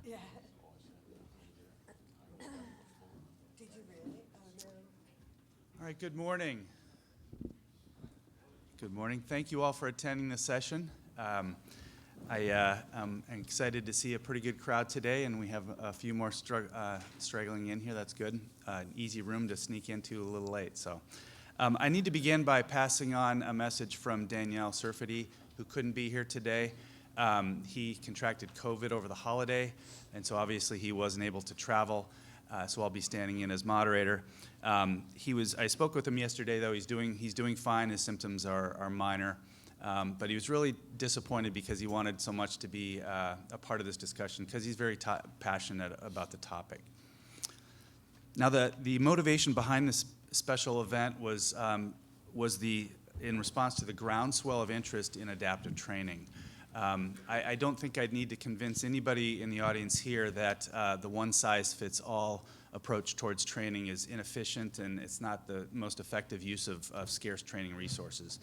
Yeah. Did you really? Oh, no. All right, good morning. Good morning. Thank you all for attending this session. I'm excited to see a pretty good crowd today, and we have a few more struggling in here. That's good. An easy room to sneak into a little late. So, I need to begin by passing on a message from Daniel Serfaty, who couldn't be here today. He contracted COVID over the holiday, and so obviously he wasn't able to travel. So I'll be standing in as moderator. I spoke with him yesterday, though. He's doing fine. His symptoms are minor, but he was really disappointed because he wanted so much to be a part of this discussion because he's very passionate about the topic. Now, the motivation behind this special event was in response to the groundswell of interest in adaptive training. I don't think I'd need to convince anybody in the audience here that the one-size-fits-all approach towards training is inefficient and it's not the most effective use of scarce training resources.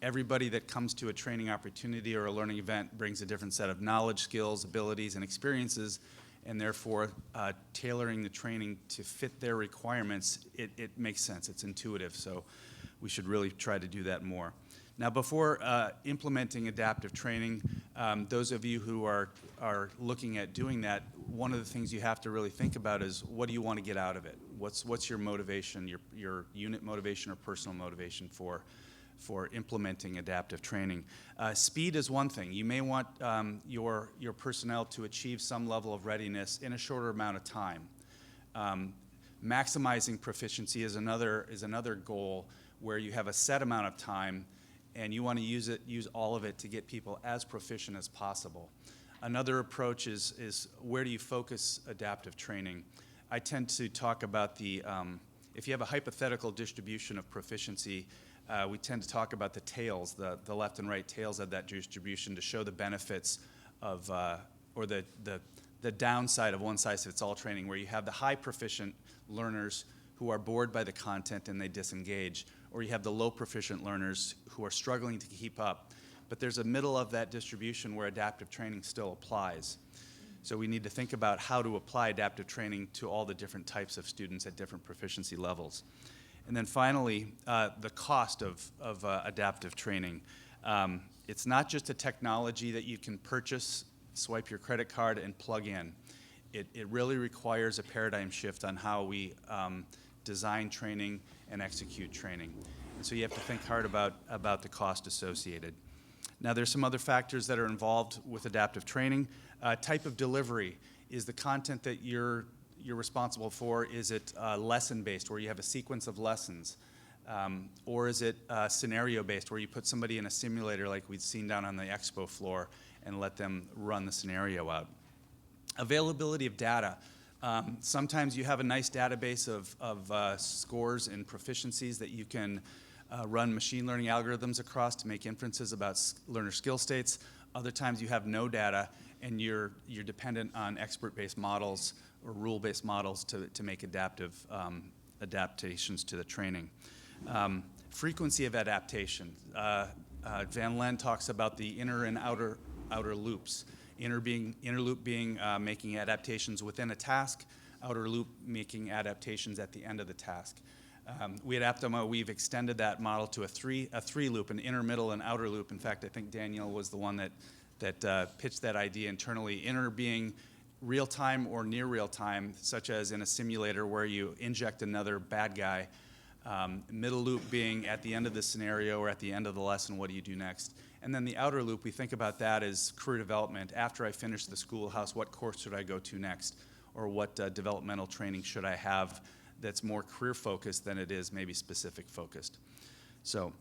Everybody that comes to a training opportunity or a learning event brings a different set of knowledge, skills, abilities, and experiences, and therefore tailoring the training to fit their requirements, it makes sense. It's intuitive, so we should really try to do that more. Now, before implementing adaptive training, those of you who are looking at doing that, one of the things you have to really think about is what do you want to get out of it? What's your motivation, your unit motivation or personal motivation for implementing adaptive training? Speed is one thing. You may want your personnel to achieve some level of readiness in a shorter amount of time. Maximizing proficiency is another goal where you have a set amount of time and you want to use all of it to get people as proficient as possible. Another approach is where do you focus adaptive training? I tend to talk about if you have a hypothetical distribution of proficiency, we tend to talk about the tails, the left and right tails of that distribution to show the benefits of, or the downside of one-size-fits-all training, where you have the high proficient learners who are bored by the content and they disengage, or you have the low proficient learners who are struggling to keep up. But there's a middle of that distribution where adaptive training still applies. So we need to think about how to apply adaptive training to all the different types of students at different proficiency levels. And then finally, the cost of adaptive training. It's not just a technology that you can purchase, swipe your credit card, and plug in. It really requires a paradigm shift on how we design training and execute training. And so you have to think hard about the cost associated. Now, there's some other factors that are involved with adaptive training. Type of delivery. Is the content that you're responsible for, is it lesson-based, where you have a sequence of lessons? Or is it scenario-based, where you put somebody in a simulator like we've seen down on the expo floor and let them run the scenario out? Availability of data. Sometimes you have a nice database of scores and proficiencies that you can run machine learning algorithms across to make inferences about learner skill states. Other times you have no data and you're dependent on expert-based models or rule-based models to make adaptations to the training. Frequency of adaptation. Van Len talks about the inner and outer loops. Inner loop being making adaptations within a task, outer loop making adaptations at the end of the task. We at Aptoma, we've extended that model to a three loop, an inner, middle, and outer loop. In fact, I think Daniel was the one that pitched that idea internally. Inner being real time or near real time, such as in a simulator where you inject another bad guy. Middle loop being at the end of the scenario or at the end of the lesson, what do you do next? And then the outer loop, we think about that as career development. After I finish the schoolhouse, what course should I go to next? Or what developmental training should I have that's more career focused than it is maybe specific focused? So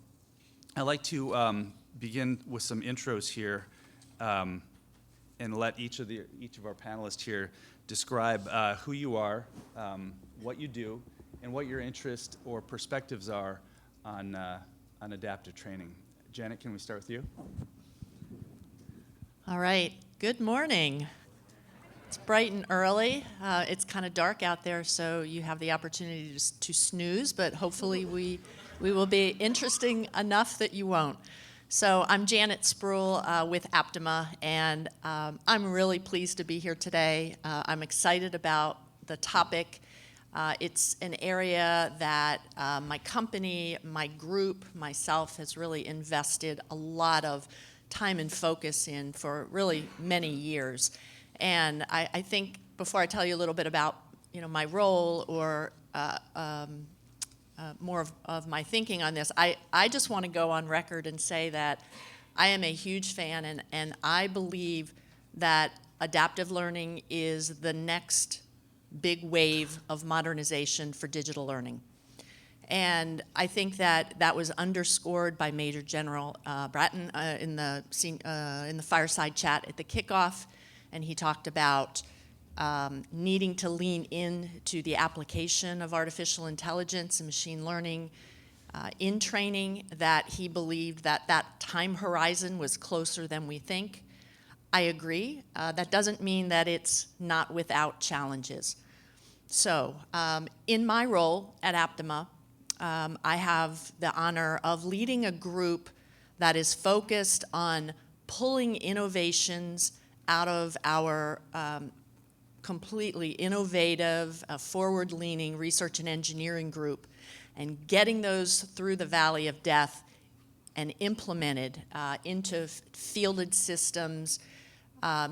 I'd like to begin with some intros here and let each of our panelists here describe who you are, what you do, and what your interests or perspectives are on adaptive training. Janet, can we start with you? All right. Good morning. It's bright and early. It's kind of dark out there, so you have the opportunity to snooze, but hopefully we will be interesting enough that you won't. So I'm Janet Spruill with Aptima, and I'm really pleased to be here today. I'm excited about the topic. It's an area that my company, my group, myself has really invested a lot of time and focus in for really many years. And I think before I tell you a little bit about my role or more of my thinking on this, I just want to go on record and say that I am a huge fan, and I believe that adaptive learning is the next big wave of modernization for digital learning. And I think that was underscored by Major General Bratton in the fireside chat at the kickoff, and he talked about needing to lean into the application of artificial intelligence and machine learning in training, that he believed that time horizon was closer than we think. I agree. That doesn't mean that it's not without challenges. So in my role at Aptima, I have the honor of leading a group that is focused on pulling innovations out of our completely innovative, forward-leaning research and engineering group and getting those through the valley of death and implemented into fielded systems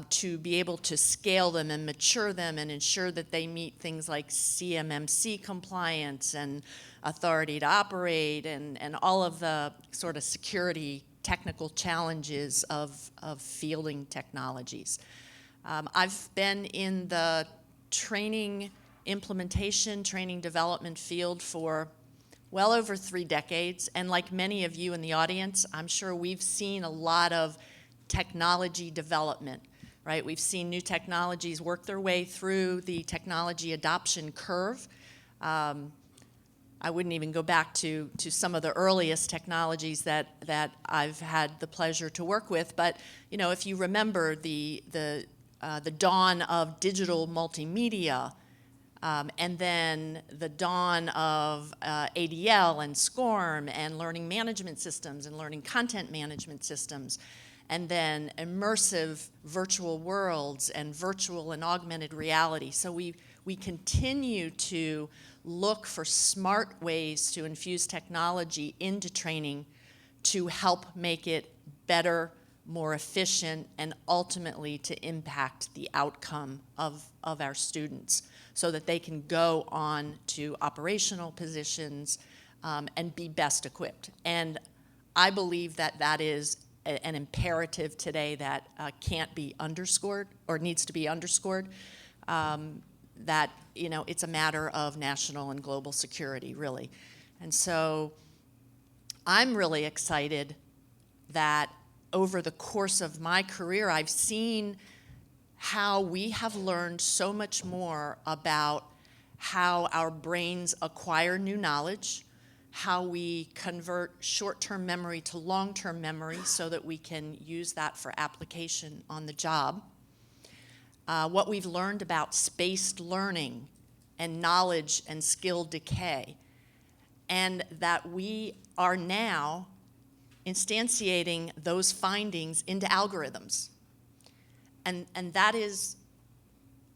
to be able to scale them and mature them and ensure that they meet things like CMMC compliance and authority to operate and all of the sort of security technical challenges of fielding technologies. I've been in the training implementation, training development field for well over 3 decades, and like many of you in the audience, I'm sure we've seen a lot of technology development, right? We've seen new technologies work their way through the technology adoption curve. I wouldn't even go back to some of the earliest technologies that I've had the pleasure to work with, but if you remember the dawn of digital multimedia, and then the dawn of ADL and SCORM and learning management systems and learning content management systems, and then immersive virtual worlds and virtual and augmented reality. So we continue to look for smart ways to infuse technology into training to help make it better, more efficient, and ultimately to impact the outcome of our students so that they can go on to operational positions and be best equipped. And I believe that is an imperative today that can't be underscored or needs to be underscored, that it's a matter of national and global security, really. And so I'm really excited that over the course of my career, I've seen how we have learned so much more about how our brains acquire new knowledge, how we convert short-term memory to long-term memory so that we can use that for application on the job, what we've learned about spaced learning and knowledge and skill decay, and that we are now instantiating those findings into algorithms. And that is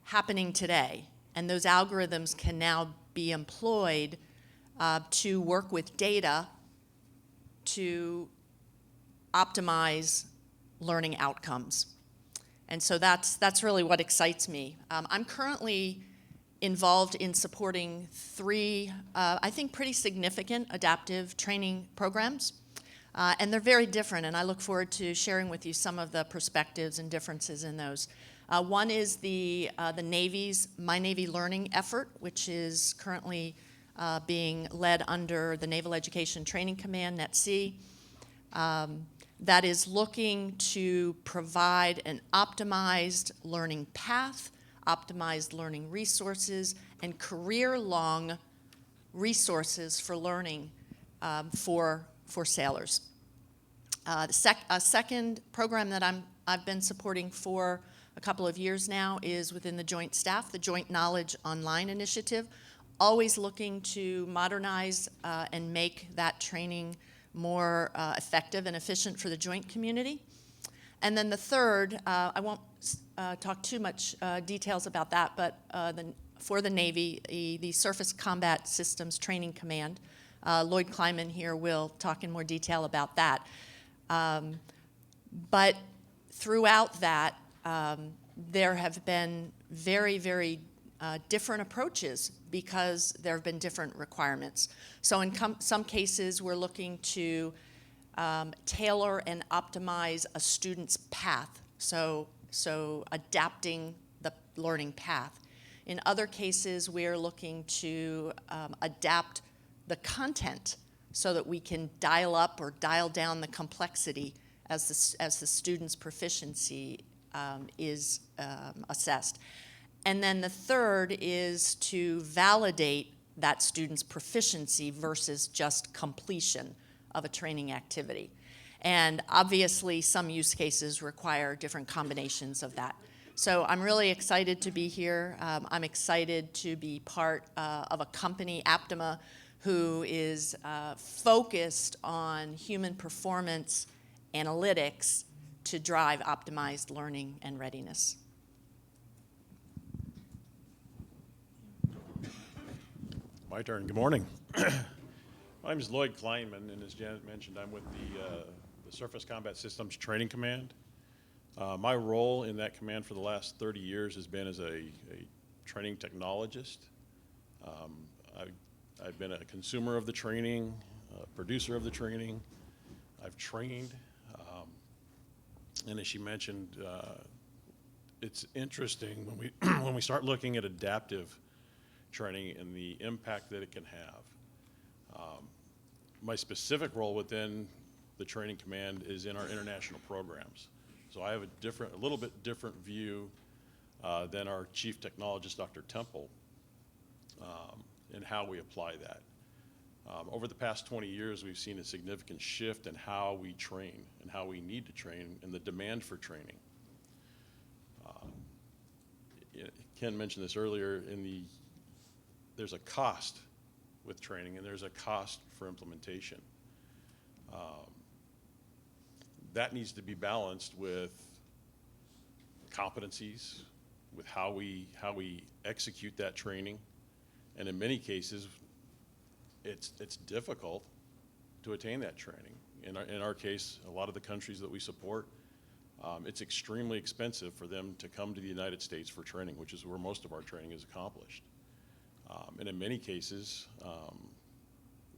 happening today. And those algorithms can now be employed to work with data to optimize learning outcomes. And so that's really what excites me. I'm currently involved in supporting 3, I think, pretty significant adaptive training programs. And they're very different, and I look forward to sharing with you some of the perspectives and differences in those. One is the Navy's My Navy Learning effort, which is currently being led under the Naval Education Training Command, NETC, that is looking to provide an optimized learning path, optimized learning resources, and career-long resources for learning for sailors. A second program that I've been supporting for a couple of years now is within the Joint Staff, the Joint Knowledge Online Initiative, always looking to modernize and make that training more effective and efficient for the joint community. And then the third, I won't talk too much details about that, but for the Navy, the Surface Combat Systems Training Command, Lloyd Kleiman here will talk in more detail about that. But throughout that, there have been very, very different approaches because there have been different requirements. So in some cases, we're looking to tailor and optimize a student's path, so adapting the learning path. In other cases, we're looking to adapt the content so that we can dial up or dial down the complexity as the student's proficiency is assessed. And then the third is to validate that student's proficiency versus just completion of a training activity. And obviously, some use cases require different combinations of that. So I'm really excited to be here. I'm excited to be part of a company, Aptima, who is focused on human performance analytics to drive optimized learning and readiness. My turn. Good morning. My name is Lloyd Kleinman, and as Janet mentioned, I'm with the Surface Combat Systems Training Command. My role in that command for the last 30 years has been as a training technologist. I've been a consumer of the training, a producer of the training. I've trained, and as she mentioned, it's interesting when we when we start looking at adaptive training and the impact that it can have. My specific role within the training command is in our international programs. So I have a little bit different view than our chief technologist, Dr. Temple, in how we apply that. Over the past 20 years, we've seen a significant shift in how we train and how we need to train and the demand for training. Ken mentioned this earlier, there's a cost with training and there's a cost for implementation. That needs to be balanced with competencies, with how we execute that training, and in many cases, it's difficult to attain that training. In our case, a lot of the countries that we support, it's extremely expensive for them to come to the United States for training, which is where most of our training is accomplished. And in many cases,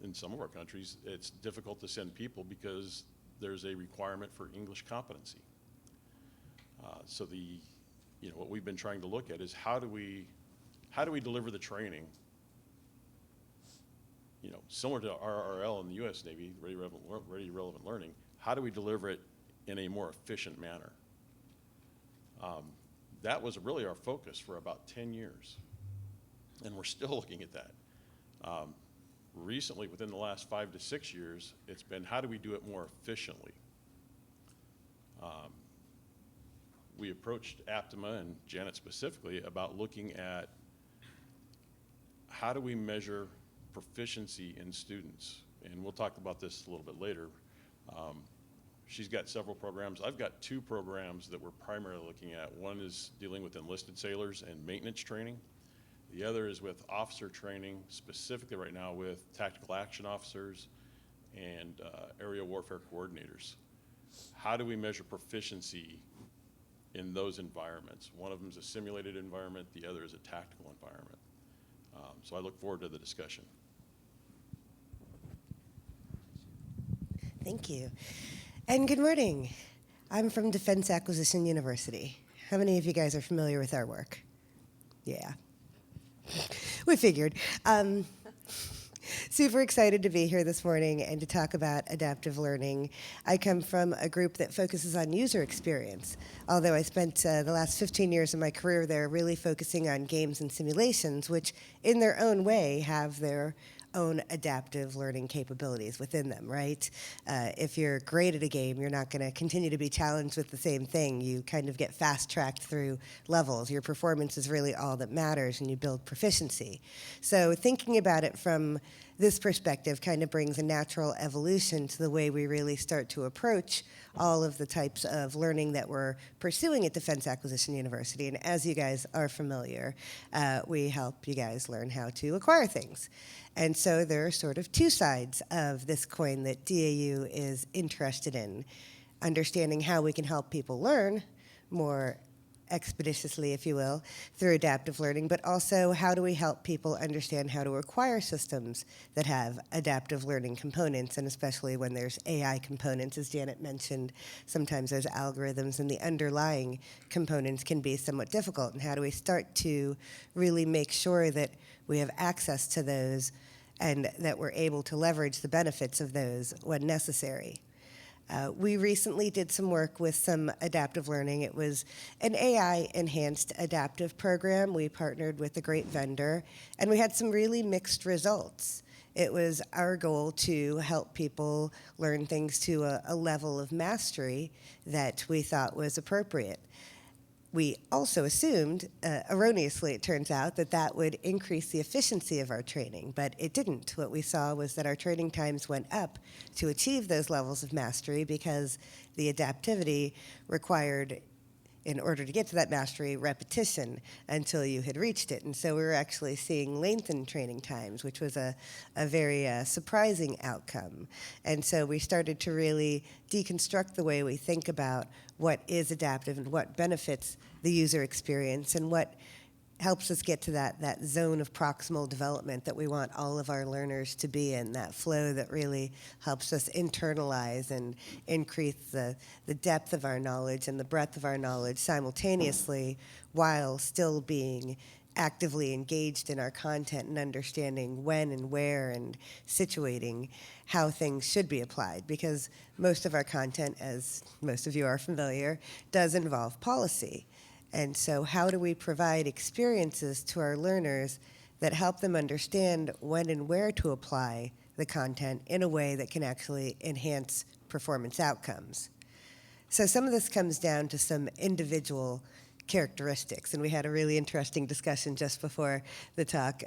in some of our countries, it's difficult to send people because there's a requirement for English competency. So what we've been trying to look at is how do we deliver the training, similar to RRL in the U.S. Navy, Ready Relevant Learning, how do we deliver it in a more efficient manner? That was really our focus for about 10 years, and we're still looking at that. Recently, within the last 5 to 6 years, it's been how do we do it more efficiently? We approached Aptima and Janet specifically about looking at how do we measure proficiency in students, and we'll talk about this a little bit later. She's got several programs. I've got 2 programs that we're primarily looking at. One is dealing with enlisted sailors and maintenance training. The other is with officer training, specifically right now with tactical action officers and area warfare coordinators. How do we measure proficiency in those environments? One of them is a simulated environment, the other is a tactical environment. So I look forward to the discussion. Thank you. And good morning. I'm from Defense Acquisition University. How many of you guys are familiar with our work? Yeah. We figured. Super excited to be here this morning and to talk about adaptive learning. I come from a group that focuses on user experience, although I spent the last 15 years of my career there really focusing on games and simulations, which in their own way have their own adaptive learning capabilities within them, right? If you're great at a game, you're not going to continue to be challenged with the same thing. You kind of get fast-tracked through levels. Your performance is really all that matters, and you build proficiency. So thinking about it from this perspective kind of brings a natural evolution to the way we really start to approach all of the types of learning that we're pursuing at Defense Acquisition University. And as you guys are familiar, we help you guys learn how to acquire things. And so there are sort of two sides of this coin that DAU is interested in: understanding how we can help people learn more expeditiously, if you will, through adaptive learning, but also how do we help people understand how to acquire systems that have adaptive learning components, and especially when there's AI components, as Janet mentioned, sometimes those algorithms and the underlying components can be somewhat difficult, and how do we start to really make sure that we have access to those and that we're able to leverage the benefits of those when necessary. We recently did some work with some adaptive learning. It was an AI-enhanced adaptive program. We partnered with a great vendor, and we had some really mixed results. It was our goal to help people learn things to a level of mastery that we thought was appropriate. We also assumed, erroneously it turns out, that that would increase the efficiency of our training, but it didn't. What we saw was that our training times went up to achieve those levels of mastery because the adaptivity required, in order to get to that mastery, repetition until you had reached it. And so we were actually seeing lengthened training times, which was a very surprising outcome. And so we started to really deconstruct the way we think about what is adaptive and what benefits the user experience and what helps us get to that zone of proximal development that we want all of our learners to be in, that flow that really helps us internalize and increase the depth of our knowledge and the breadth of our knowledge simultaneously while still being actively engaged in our content and understanding when and where and situating how things should be applied, because most of our content, as most of you are familiar, does involve policy. And so how do we provide experiences to our learners that help them understand when and where to apply the content in a way that can actually enhance performance outcomes? So some of this comes down to some individual characteristics, and we had a really interesting discussion just before the talk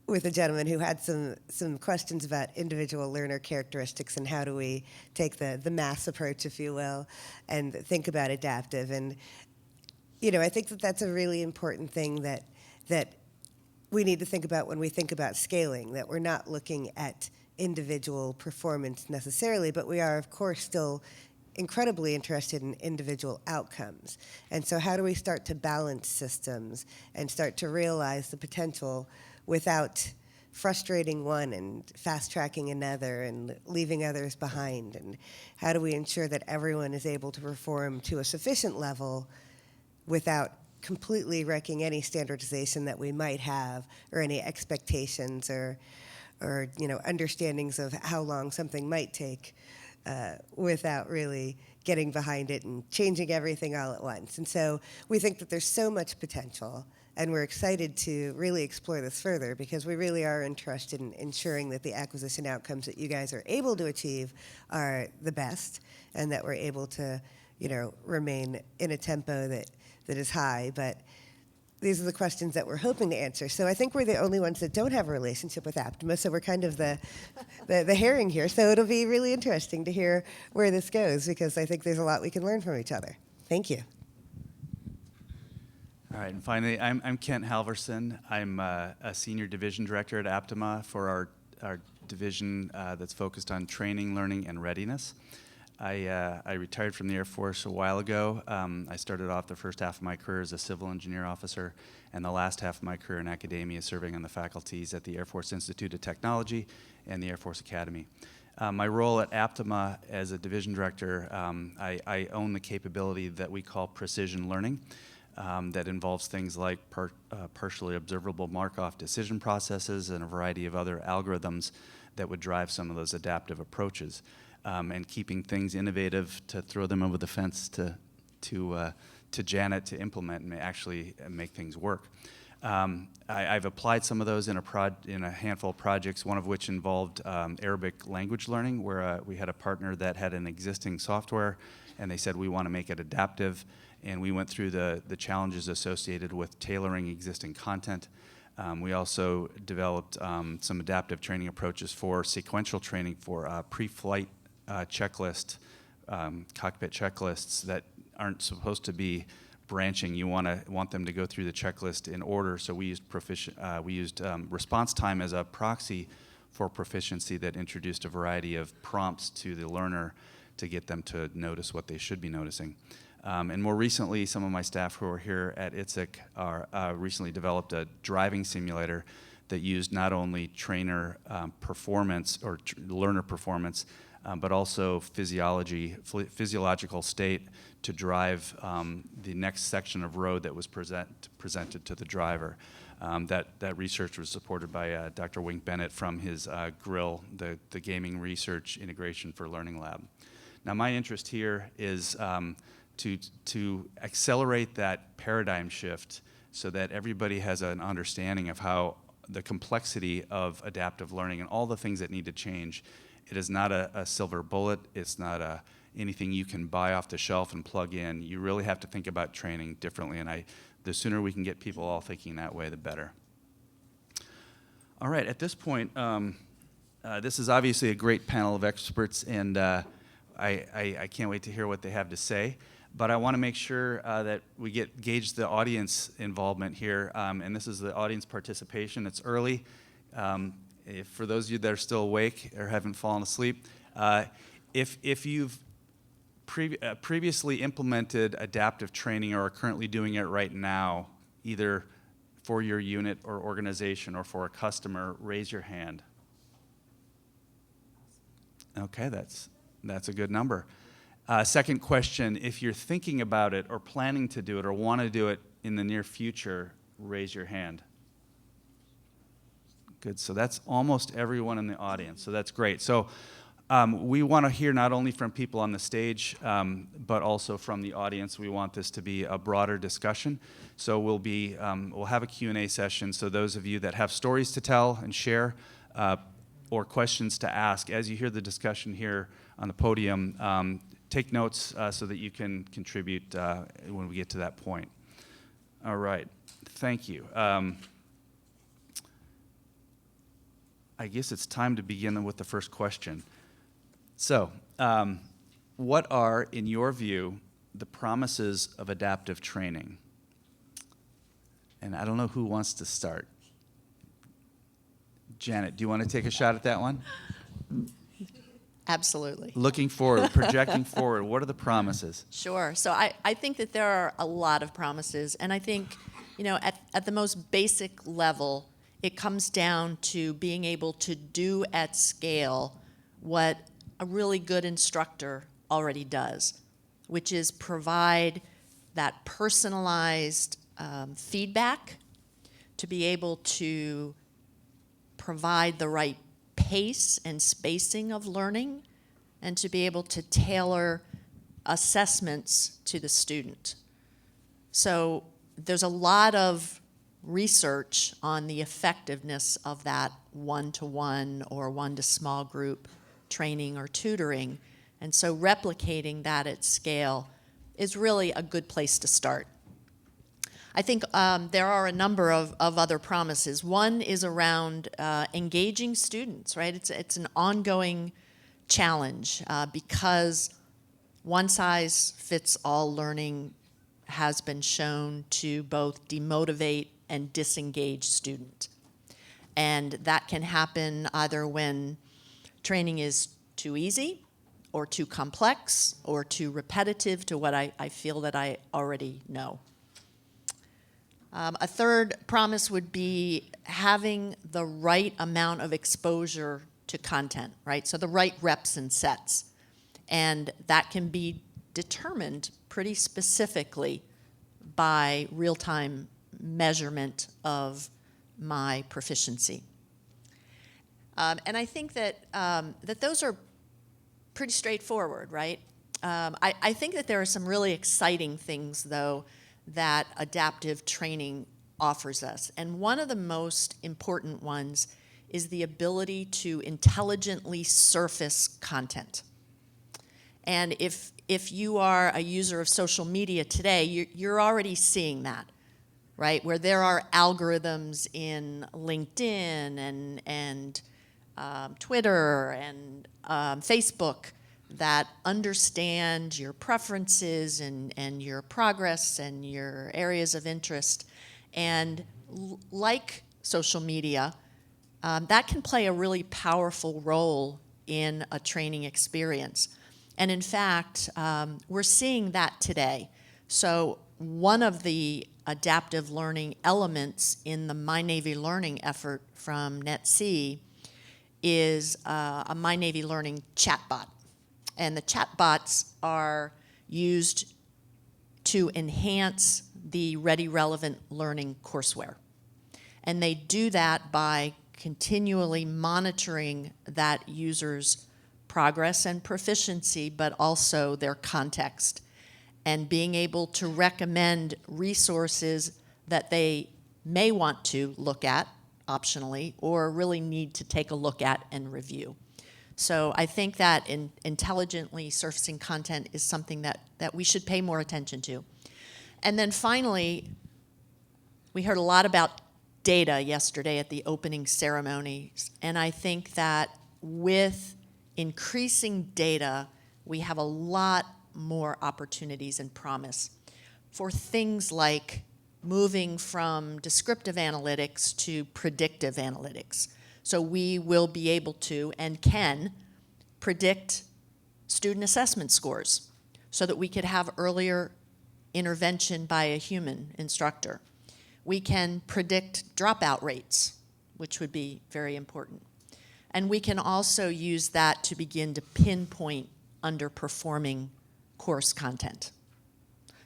with a gentleman who had some questions about individual learner characteristics and how do we take the mass approach, if you will, and think about adaptive. And you know, I think that that's a really important thing that we need to think about when we think about scaling, that we're not looking at individual performance necessarily, but we are, of course, still incredibly interested in individual outcomes. And so how do we start to balance systems and start to realize the potential without frustrating one and fast-tracking another and leaving others behind? And how do we ensure that everyone is able to perform to a sufficient level without completely wrecking any standardization that we might have or any expectations or you know, understandings of how long something might take without really getting behind it and changing everything all at once. And so we think that there's so much potential, and we're excited to really explore this further because we really are interested in ensuring that the acquisition outcomes that you guys are able to achieve are the best and that we're able to, you know, remain in a tempo that is high. But these are the questions that we're hoping to answer. So I think we're the only ones that don't have a relationship with Aptima, so we're kind of the herring here. So it'll be really interesting to hear where this goes because I think there's a lot we can learn from each other. Thank you. All right, and finally, I'm Kent Halverson. I'm a senior division director at Aptima for our division that's focused on training, learning, and readiness. I retired from the Air Force a while ago. I started off the first half of my career as a civil engineer officer, and the last half of my career in academia serving on the faculties at the Air Force Institute of Technology and the Air Force Academy. My role at Aptima as a division director, I own the capability that we call precision learning. That involves things like partially observable Markov decision processes and a variety of other algorithms that would drive some of those adaptive approaches. And keeping things innovative to throw them over the fence to Janet to implement and actually make things work. I've applied some of those in a handful of projects, one of which involved Arabic language learning, where we had a partner that had an existing software, and they said, we want to make it adaptive, and we went through the challenges associated with tailoring existing content. We also developed some adaptive training approaches for sequential training for pre-flight checklist, cockpit checklists that aren't supposed to be branching. You want them to go through the checklist in order. So we used response time as a proxy for proficiency that introduced a variety of prompts to the learner to get them to notice what they should be noticing. And more recently, some of my staff who are here at ITSEC recently developed a driving simulator that used not only trainer performance or learner performance, but also physiological state to drive the next section of road that was presented to the driver. That research was supported by Dr. Wink Bennett from his GRIL, the Gaming Research Integration for Learning Lab. Now, my interest here is to accelerate that paradigm shift so that everybody has an understanding of how the complexity of adaptive learning and all the things that need to change. It is not a silver bullet. It's not anything you can buy off the shelf and plug in. You really have to think about training differently, and the sooner we can get people all thinking that way, the better. All right, at this point, this is obviously a great panel of experts, and I can't wait to hear what they have to say. But I want to make sure that we gauge the audience involvement here, and this is the audience participation. It's early. For those of you that are still awake or haven't fallen asleep, if you've previously implemented adaptive training or are currently doing it right now, either for your unit or organization or for a customer, raise your hand. Okay, that's a good number. Second question, if you're thinking about it or planning to do it or want to do it in the near future, raise your hand. Good, so that's almost everyone in the audience, so that's great. So we want to hear not only from people on the stage, but also from the audience. We want this to be a broader discussion. So we'll have a Q&A session, so those of you that have stories to tell and share or questions to ask, as you hear the discussion here on the podium, take notes so that you can contribute when we get to that point. All right, thank you. I guess it's time to begin with the first question. So, what are, in your view, the promises of adaptive training? And I don't know who wants to start. Janet, do you want to take a shot at that one? Absolutely. Looking forward, projecting forward, what are the promises? Sure. So I think that there are a lot of promises, and I think, at the most basic level, it comes down to being able to do at scale what a really good instructor already does, which is provide that personalized feedback, to be able to provide the right pace and spacing of learning, and to be able to tailor assessments to the student. So there's a lot of research on the effectiveness of that one-to-one or one-to-small group training or tutoring. And so replicating that at scale is really a good place to start. I think there are a number of other promises. One is around engaging students, right? It's an ongoing challenge because one-size-fits-all learning has been shown to both demotivate and disengage student. And that can happen either when training is too easy or too complex or too repetitive to what I feel that I already know. A third promise would be having the right amount of exposure to content, right? So the right reps and sets. And that can be determined pretty specifically by real-time measurement of my proficiency. And I think that those are pretty straightforward, right? I think that there are some really exciting things, though, that adaptive training offers us. And one of the most important ones is the ability to intelligently surface content. And if you are a user of social media today, you're already seeing that. right? Where there are algorithms in LinkedIn and Twitter and Facebook that understand your preferences and your progress and your areas of interest. And like social media, that can play a really powerful role in a training experience. And in fact, we're seeing that today. So one of the adaptive learning elements in the My Navy Learning effort from NetC is a My Navy Learning chatbot. And the chatbots are used to enhance the Ready Relevant Learning courseware. And they do that by continually monitoring that user's progress and proficiency, but also their context, and being able to recommend resources that they may want to look at optionally or really need to take a look at and review. So I think that intelligently surfacing content is something that we should pay more attention to. And then finally, we heard a lot about data yesterday at the opening ceremony, and I think that with increasing data, we have a lot more opportunities and promise for things like moving from descriptive analytics to predictive analytics. So we will be able to and can predict student assessment scores so that we could have earlier intervention by a human instructor. We can predict dropout rates, which would be very important. And we can also use that to begin to pinpoint underperforming course content.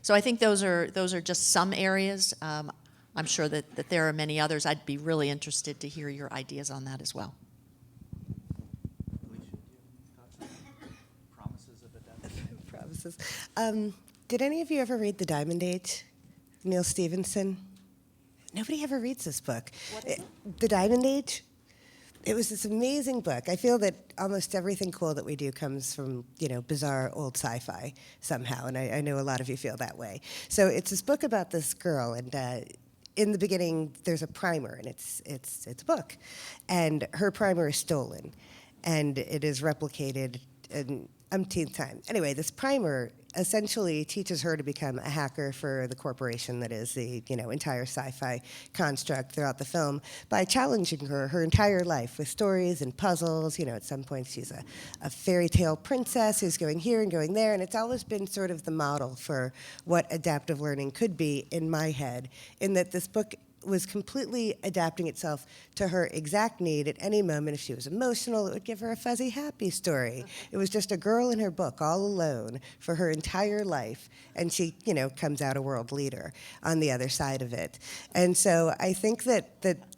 So I think those are just some areas. I'm sure that there are many others. I'd be really interested to hear your ideas on that as well. Promises of adaptive. Promises. Did any of you ever read The Diamond Age? Neil Stevenson? Nobody ever reads this book. What is it? The Diamond Age? It was this amazing book. I feel that almost everything cool that we do comes from, bizarre old sci-fi somehow, and I know a lot of you feel that way. So it's this book about this girl, and in the beginning, there's a primer, and it's a book, and her primer is stolen, and it is replicated an umpteenth time. Anyway, this primer essentially teaches her to become a hacker for the corporation that is the entire sci-fi construct throughout the film by challenging her entire life with stories and puzzles. At some point she's a fairy tale princess who's going here and going there, and it's always been sort of the model for what adaptive learning could be in my head, in that this book was completely adapting itself to her exact need at any moment. If she was emotional, it would give her a fuzzy, happy story. It was just a girl in her book, all alone, for her entire life, and she, comes out a world leader on the other side of it. And so I think that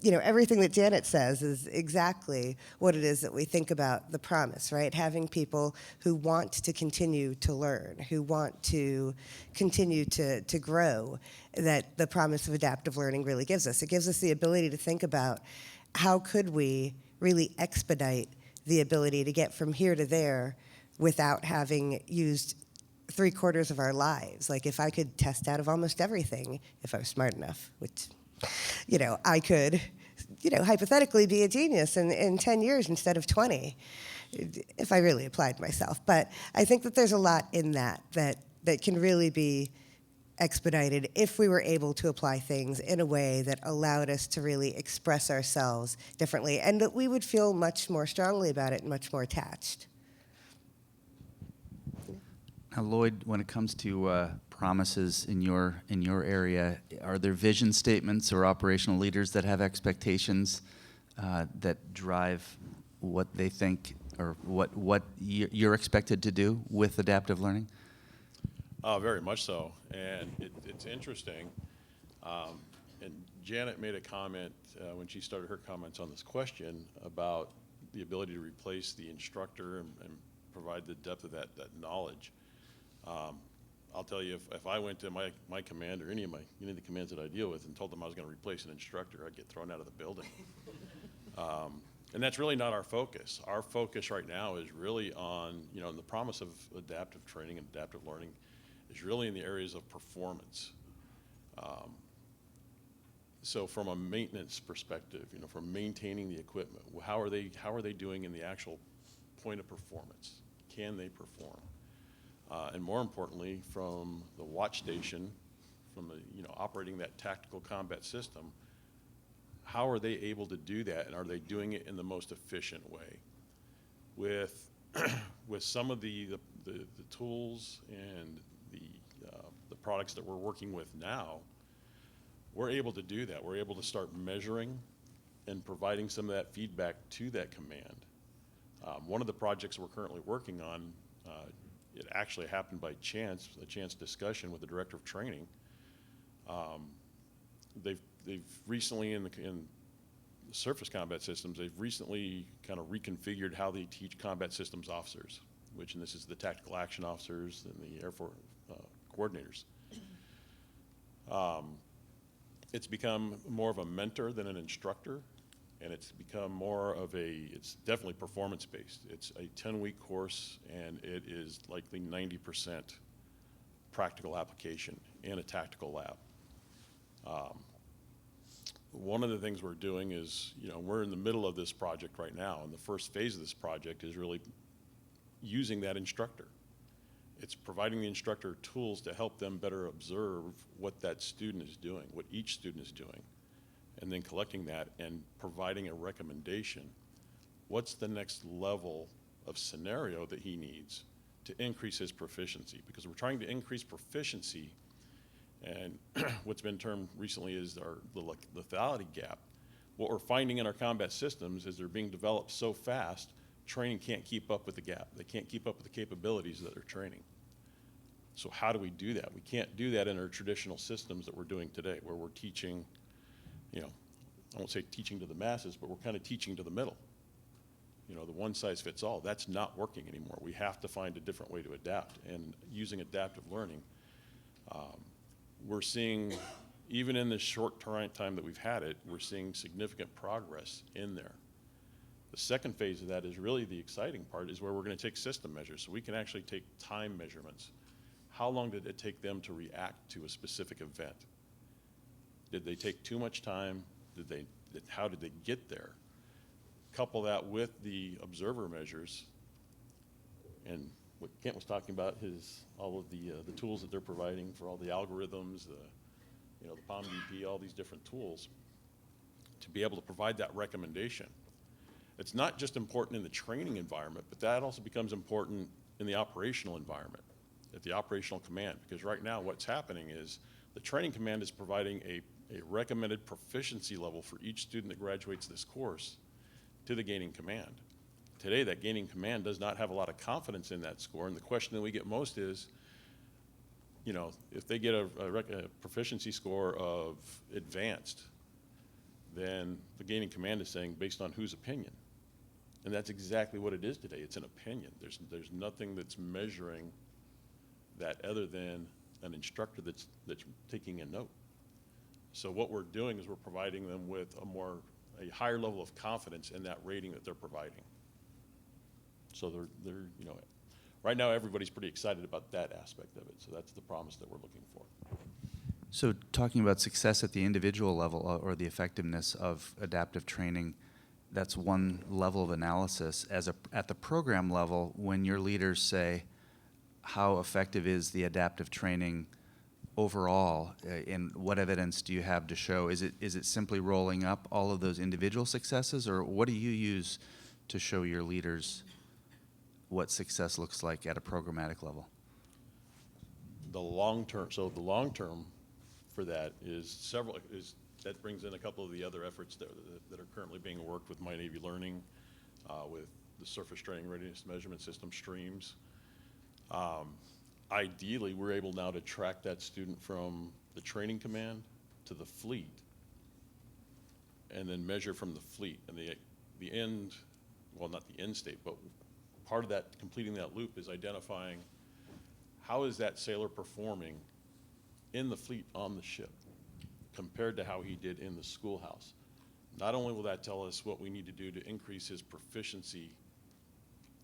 everything that Janet says is exactly what it is that we think about the promise, right? Having people who want to continue to learn, who want to continue to grow, that the promise of adaptive learning really gives us. It gives us the ability to think about how could we really expedite the ability to get from here to there without having used 3/4 of our lives. Like if I could test out of almost everything, if I was smart enough, which, I could, hypothetically be a genius in 10 years instead of 20, if I really applied myself. But I think that there's a lot in that can really be expedited if we were able to apply things in a way that allowed us to really express ourselves differently, and that we would feel much more strongly about it and much more attached. Now, Lloyd, when it comes to promises in your area, are there vision statements or operational leaders that have expectations that drive what they think or what you're expected to do with adaptive learning? Very much so, and it's interesting. And Janet made a comment when she started her comments on this question about the ability to replace the instructor and provide the depth of that knowledge. I'll tell you, if I went to my command or any of the commands that I deal with and told them I was going to replace an instructor, I'd get thrown out of the building. And that's really not our focus. Our focus right now is really on, the promise of adaptive training and adaptive learning is really in the areas of performance. So from a maintenance perspective, you know, from maintaining the equipment, how are they doing in the actual point of performance? Can they perform? And more importantly, from the watch station, from the, you know, operating that tactical combat system, how are they able to do that, and are they doing it in the most efficient way? With with some of the tools and the products that we're working with now, we're able to do that. We're able to start measuring and providing some of that feedback to that command. One of the projects we're currently working on, it actually happened by chance, a chance discussion with the director of training. They've recently in the surface combat systems, they've recently kind of reconfigured how they teach combat systems officers, which, and this is the tactical action officers and the Air Force coordinators. It's become more of a mentor than an instructor, and it's become more of it's definitely performance-based. It's a 10-week course, and it is likely 90% practical application in a tactical lab. One of the things we're doing is, you know, we're in the middle of this project right now, and the first phase of this project is really using that instructor. It's providing the instructor tools to help them better observe what that student is doing, what each student is doing, and then collecting that and providing a recommendation. What's the next level of scenario that he needs to increase his proficiency? Because we're trying to increase proficiency, and what's been termed recently is the lethality gap. What we're finding in our combat systems is they're being developed so fast, training can't keep up with the gap. They can't keep up with the capabilities that they're training. So how do we do that? We can't do that in our traditional systems that we're doing today, where we're teaching, you know, I won't say teaching to the masses, but we're kind of teaching to the middle. You know, the one size fits all. That's not working anymore. We have to find a different way to adapt, and using adaptive learning, we're seeing, even in the short time that we've had it, we're seeing significant progress in there. The second phase of that is really the exciting part, is where we're going to take system measures. So we can actually take time measurements. How long did it take them to react to a specific event? Did they take too much time? How did they get there? Couple that with the observer measures, and what Kent was talking about is all of the tools that they're providing for all the algorithms, the POM-DP, all these different tools, to be able to provide that recommendation. It's not just important in the training environment, but that also becomes important in the operational environment, at the operational command. Because right now what's happening is the training command is providing a recommended proficiency level for each student that graduates this course to the gaining command. Today, that gaining command does not have a lot of confidence in that score, and the question that we get most is, you know, if they get a proficiency score of advanced, then the gaining command is saying, based on whose opinion? And that's exactly what it is today. It's an opinion. There's nothing that's measuring that other than an instructor that's taking a note. So what we're doing is we're providing them with a higher level of confidence in that rating that they're providing. So they're you know, right now everybody's pretty excited about that aspect of it. So that's the promise that we're looking for. So talking about success at the individual level, or the effectiveness of adaptive training, that's one level of analysis. At the program level, when your leaders say, how effective is the adaptive training overall, and what evidence do you have to show? Is it simply rolling up all of those individual successes, or what do you use to show your leaders what success looks like at a programmatic level? The long term for that that brings in a couple of the other efforts that are currently being worked with My Navy Learning, with the Surface Training Readiness Measurement System streams. Ideally, we're able now to track that student from the training command to the fleet, and then measure from the fleet. And the end, well, not the end state, but part of that, completing that loop, is identifying how is that sailor performing in the fleet on the ship compared to how he did in the schoolhouse. Not only will that tell us what we need to do to increase his proficiency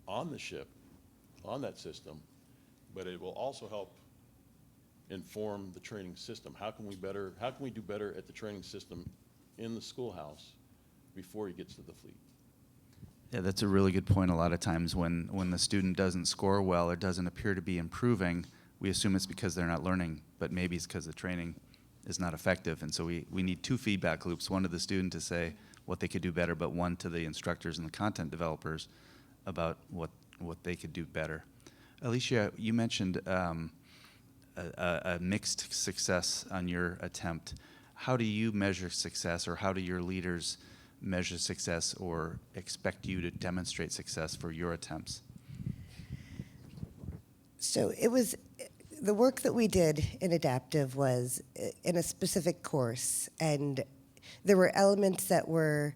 on the ship, on that system, but it will also help inform the training system. How can we do better at the training system in the schoolhouse before he gets to the fleet? Yeah, that's a really good point. A lot of times when the student doesn't score well or doesn't appear to be improving, we assume it's because they're not learning, but maybe it's because the training is not effective. And so we need two feedback loops, one to the student to say what they could do better, but one to the instructors and the content developers about what they could do better. Alicia, you mentioned a mixed success on your attempt. How do you measure success, or how do your leaders measure success or expect you to demonstrate success for your attempts? So it was, the work that we did in adaptive was in a specific course, and there were elements that were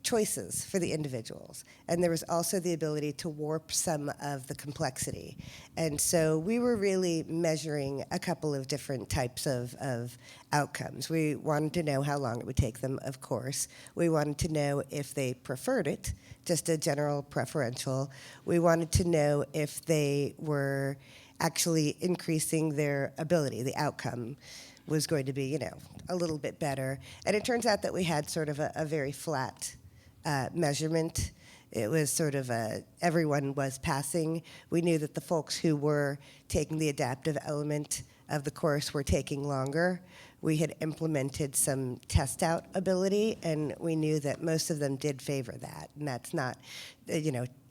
choices for the individuals, and there was also the ability to warp some of the complexity. And so we were really measuring a couple of different types of outcomes. We wanted to know how long it would take them, of course. We wanted to know if they preferred it, just a general preferential. We wanted to know if they were actually increasing their ability. The outcome was going to be, a little bit better. And it turns out that we had sort of a very flat measurement. It was sort of everyone was passing. We knew that the folks who were taking the adaptive element of the course were taking longer. We had implemented some test out ability, and we knew that most of them did favor that. And that's not,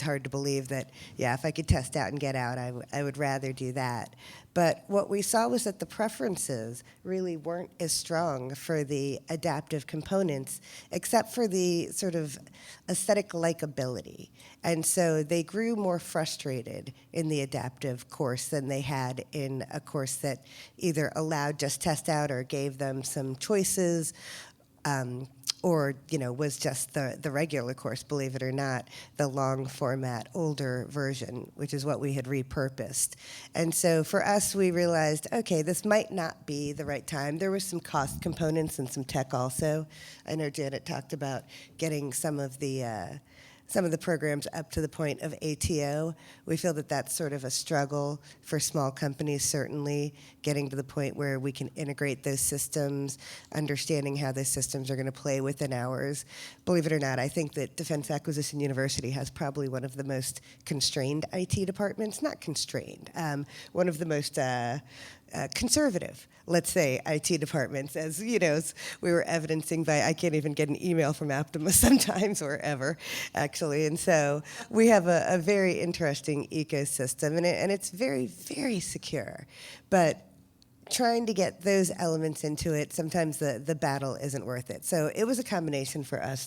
hard to believe that, if I could test out and get out, I would rather do that. But what we saw was that the preferences really weren't as strong for the adaptive components, except for the sort of aesthetic likability. And so they grew more frustrated in the adaptive course than they had in a course that either allowed just test out or gave them some choices, or was just the regular course, believe it or not, the long format, older version, which is what we had repurposed. And so for us, we realized, okay, this might not be the right time. There was some cost components and some tech also. I know Janet talked about getting some of the programs up to the point of ATO. We feel that that's sort of a struggle for small companies, certainly, getting to the point where we can integrate those systems, understanding how those systems are going to play within ours. Believe it or not, I think that Defense Acquisition University has probably one of the most constrained IT departments, not constrained, one of the most conservative, let's say, IT departments, as as we were evidencing by, I can't even get an email from Aptima sometimes or ever, actually. And so we have a very interesting ecosystem, and it's very, very secure. But trying to get those elements into it, sometimes the battle isn't worth it. So it was a combination for us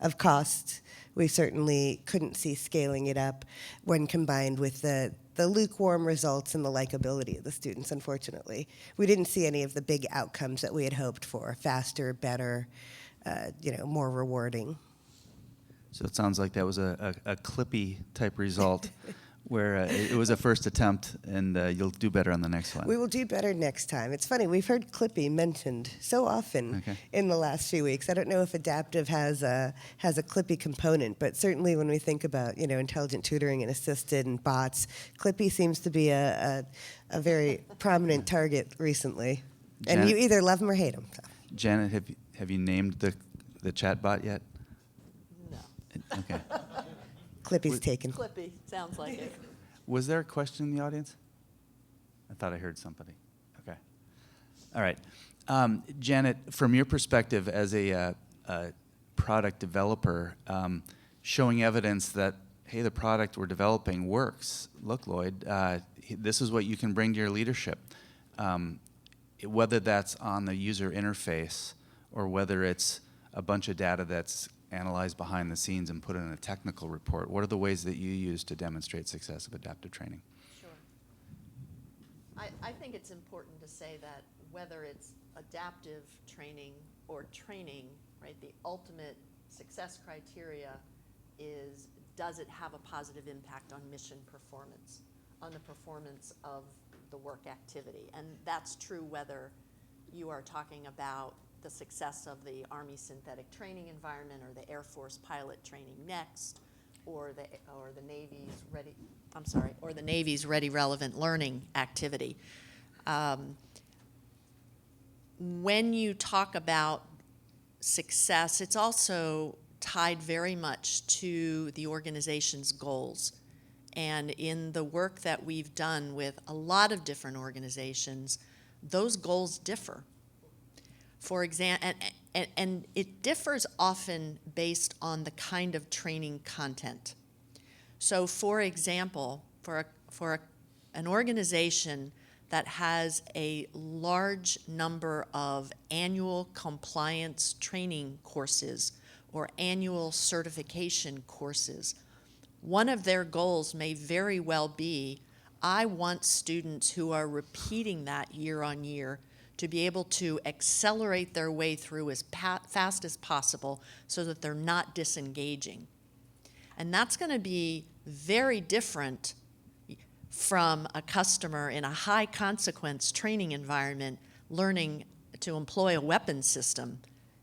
of cost. We certainly couldn't see scaling it up when combined with the lukewarm results and the likability of the students, unfortunately. We didn't see any of the big outcomes that we had hoped for, faster, better, more rewarding. So it sounds like that was a Clippy type result where it was a first attempt, and you'll do better on the next one. We will do better next time. It's funny, we've heard Clippy mentioned so often in the last few weeks. I don't know if adaptive has a Clippy component, but certainly when we think about intelligent tutoring and assisted and bots, Clippy seems to be a very prominent target recently. And Janet, you either love them or hate them. So. Janet, have you named the chat bot yet? No. Okay. Clippy's taken. Clippy, sounds like it. Was there a question in the audience? I thought I heard somebody. Okay. All right. Janet, from your perspective as a product developer, showing evidence that, hey, the product we're developing works. Look, Lloyd, this is what you can bring to your leadership. Whether that's on the user interface or whether it's a bunch of data that's analyzed behind the scenes and put in a technical report, what are the ways that you use to demonstrate success of adaptive training? Sure. I think it's important to say that whether it's adaptive training or training, right, the ultimate success criteria is, does it have a positive impact on mission performance, on the performance of the work activity? And that's true whether you are talking about the success of the Army synthetic training environment or the Air Force pilot training next, or the Navy's ready relevant learning activity. When you talk about success, it's also tied very much to the organization's goals. And in the work that we've done with a lot of different organizations, those goals differ. For example, and it differs often based on the kind of training content. So, for example, for an organization that has a large number of annual compliance training courses or annual certification courses, one of their goals may very well be, I want students who are repeating that year on year to be able to accelerate their way through as fast as possible so that they're not disengaging. And that's going to be very different from a customer in a high consequence training environment learning to employ a weapons system.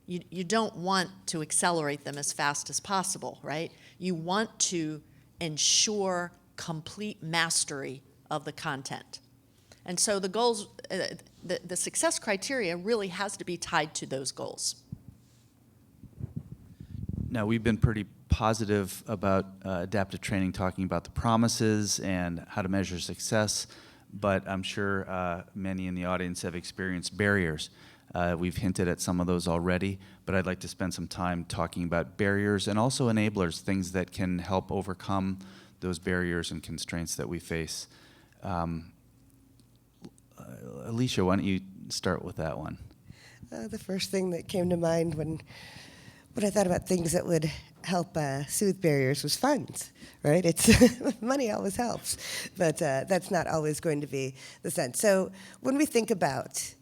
You don't want to accelerate them as fast as possible, right? You want to ensure complete mastery of the content. And so the goals, the success criteria really has to be tied to those goals. Now, we've been pretty positive about adaptive training, talking about the promises and how to measure success, but I'm sure many in the audience have experienced barriers. We've hinted at some of those already, but I'd like to spend some time talking about barriers and also enablers, things that can help overcome those barriers and constraints that we face. Alicia, why don't you start with that one? The first thing that came to mind when I thought about things that would help soothe barriers was funds, right? It's money always helps, but that's not always going to be the sense. So when we think about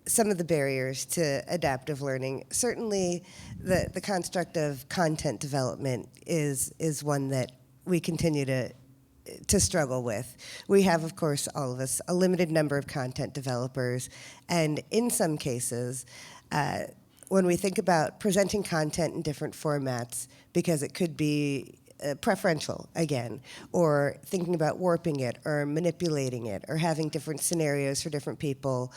some of the barriers to adaptive learning, certainly the construct of content development is one that we continue to struggle with. We have, of course, all of us, a limited number of content developers, and in some cases, when we think about presenting content in different formats, because it could be preferential, again, or thinking about warping it or manipulating it or having different scenarios for different people,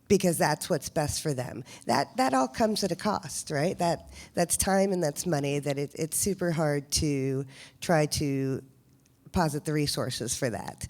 because that's what's best for them. That all comes at a cost, right? That's time and that's money, that it's super hard to try to posit the resources for that.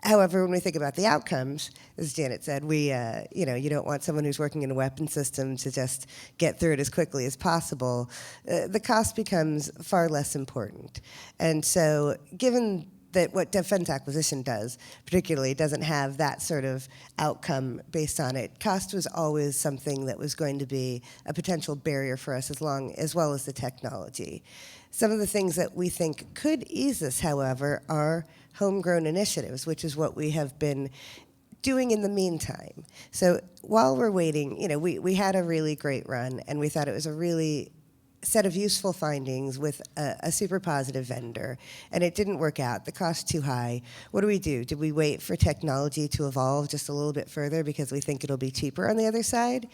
However, when we think about the outcomes, as Janet said, you don't want someone who's working in a weapon system to just get through it as quickly as possible. The cost becomes far less important. And so given that what defense acquisition does, particularly, doesn't have that sort of outcome based on it, cost was always something that was going to be a potential barrier for us, as well as the technology. Some of the things that we think could ease this, however, are homegrown initiatives, which is what we have been doing in the meantime. So while we're waiting, we had a really great run, and we thought it was a really set of useful findings with a super positive vendor, and it didn't work out. The cost's too high. What do we do? Did we wait for technology to evolve just a little bit further because we think it'll be cheaper on the other side?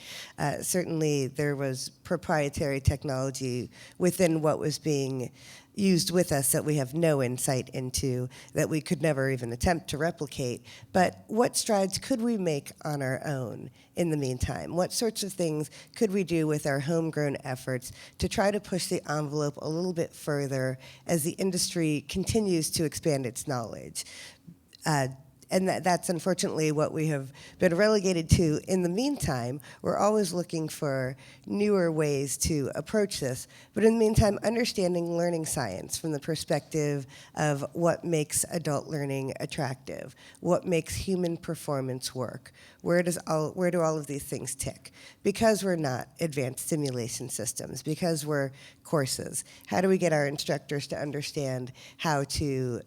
Certainly there was proprietary technology within what was being used with us that we have no insight into, that we could never even attempt to replicate. But what strides could we make on our own in the meantime? What sorts of things could we do with our homegrown efforts to try to push the envelope a little bit further as the industry continues to expand its knowledge? And that's unfortunately what we have been relegated to in the meantime. We're always looking for newer ways to approach this. But in the meantime, understanding learning science from the perspective of what makes adult learning attractive, what makes human performance work, where do all of these things tick? Because we're not advanced simulation systems, because we're courses, how do we get our instructors to understand how to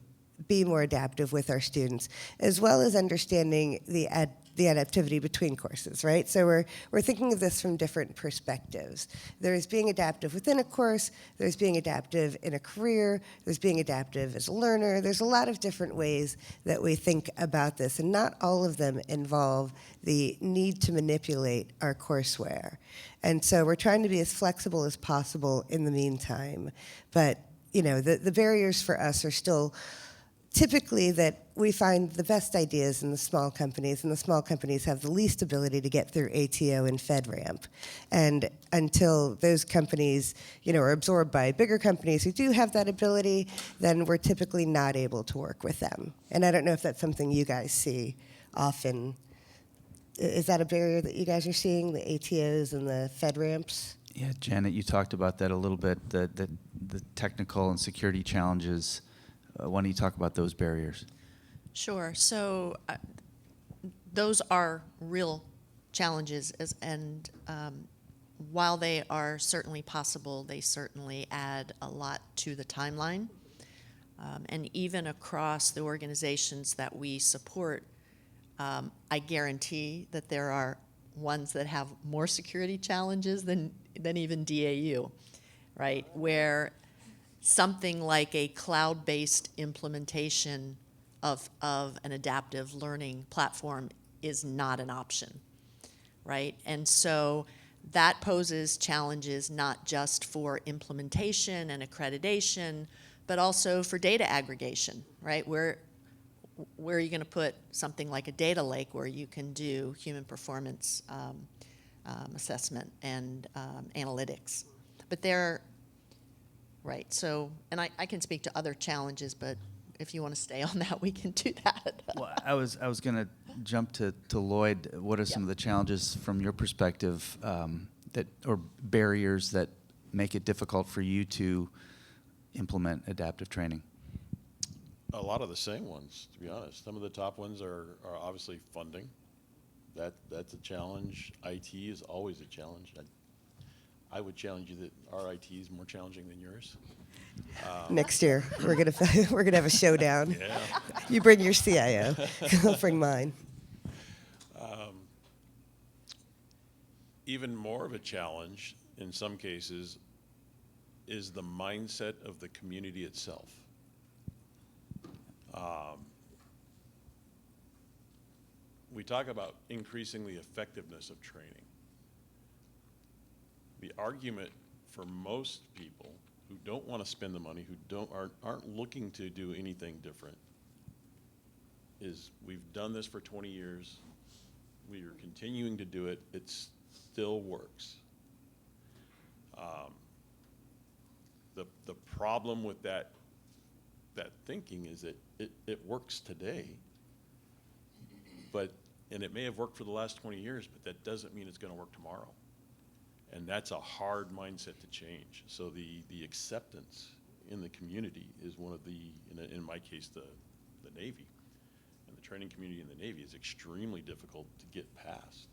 be more adaptive with our students, as well as understanding the adaptivity between courses, right? So we're thinking of this from different perspectives. There's being adaptive within a course, there's being adaptive in a career, there's being adaptive as a learner. There's a lot of different ways that we think about this, and not all of them involve the need to manipulate our courseware. And so we're trying to be as flexible as possible in the meantime. But, the barriers for us are still typically that we find the best ideas in the small companies, and the small companies have the least ability to get through ATO and FedRAMP. And until those companies, are absorbed by bigger companies who do have that ability, then we're typically not able to work with them. And I don't know if that's something you guys see often. Is that a barrier that you guys are seeing, the ATOs and the FedRAMPs? Yeah, Janet, you talked about that a little bit, the technical and security challenges. Why don't you talk about those barriers? Sure. So those are real challenges, and while they are certainly possible, they certainly add a lot to the timeline. And even across the organizations that we support, I guarantee that there are ones that have more security challenges than even DAU, right? Where something like a cloud-based implementation of an adaptive learning platform is not an option, right? And so that poses challenges not just for implementation and accreditation, but also for data aggregation, right? Where are you going to put something like a data lake where you can do human performance assessment and analytics? But right, so, and I can speak to other challenges, but if you want to stay on that, we can do that. Well, I was going to jump to Lloyd. What are some of the challenges from your perspective or barriers that make it difficult for you to implement adaptive training? A lot of the same ones, to be honest. Some of the top ones are obviously funding. That's a challenge. IT is always a challenge. I would challenge you that our IT is more challenging than yours. Next year, we're gonna have a showdown. Yeah. You bring your CIO, I'll bring mine. Even more of a challenge, in some cases, is the mindset of the community itself. We talk about increasing the effectiveness of training. The argument for most people who don't want to spend the money, who aren't looking to do anything different, is we've done this for 20 years. We are continuing to do it. It still works. The problem with that thinking is that it works today, and it may have worked for the last 20 years, but that doesn't mean it's going to work tomorrow. And that's a hard mindset to change. So the acceptance in the community is one of in my case, the Navy. And the training community in the Navy is extremely difficult to get past.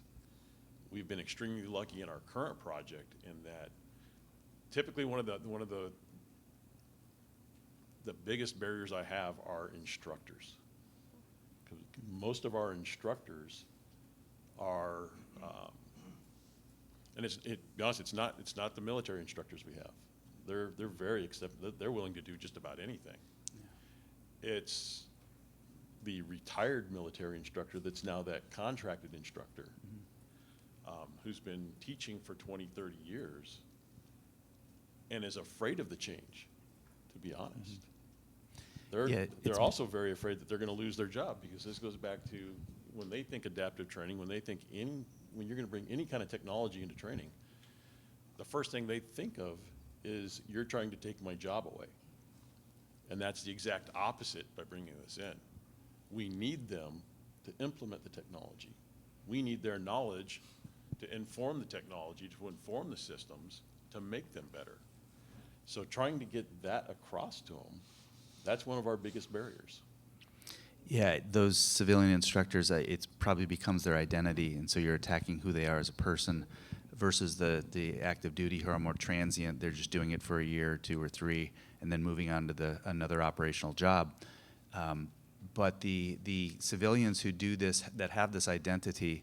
We've been extremely lucky in our current project in that typically one of the biggest barriers I have are instructors. Because most of our instructors are, and to be honest, it's not the military instructors we have. They're very accepting. They're willing to do just about anything. Yeah. It's the retired military instructor that's now that contracted instructor, who's been teaching for 20, 30 years and is afraid of the change, to be honest. They're also very afraid that they're going to lose their job, because this goes back to when they think adaptive training, when they think when you're going to bring any kind of technology into training, the first thing they think of is you're trying to take my job away. And that's the exact opposite by bringing this in. We need them to implement the technology. We need their knowledge to inform the technology, to inform the systems, to make them better. So trying to get that across to them, that's one of our biggest barriers. Yeah, those civilian instructors, it probably becomes their identity, and so you're attacking who they are as a person versus the active duty who are more transient. They're just doing it for a year or 2 or 3 and then moving on to another operational job. But the civilians who do this, that have this identity,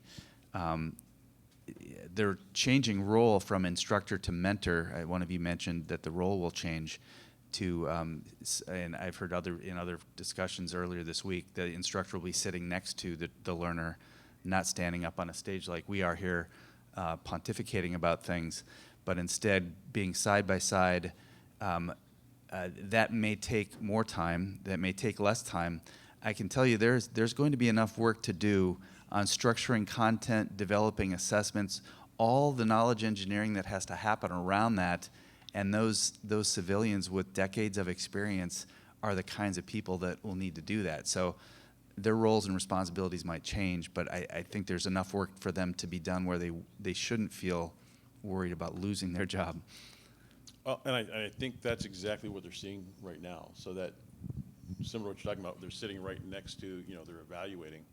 they're changing role from instructor to mentor. One of you mentioned that the role will change to, and I've heard in other discussions earlier this week, the instructor will be sitting next to the learner, not standing up on a stage like we are here pontificating about things, but instead being side by side, that may take more time, that may take less time. I can tell you there's going to be enough work to do on structuring content, developing assessments, all the knowledge engineering that has to happen around that, and those civilians with decades of experience are the kinds of people that will need to do that. So their roles and responsibilities might change, but I think there's enough work for them to be done where they shouldn't feel worried about losing their job. Well, and I think that's exactly what they're seeing right now. So that, similar to what you're talking about, they're sitting right next to, they're evaluating.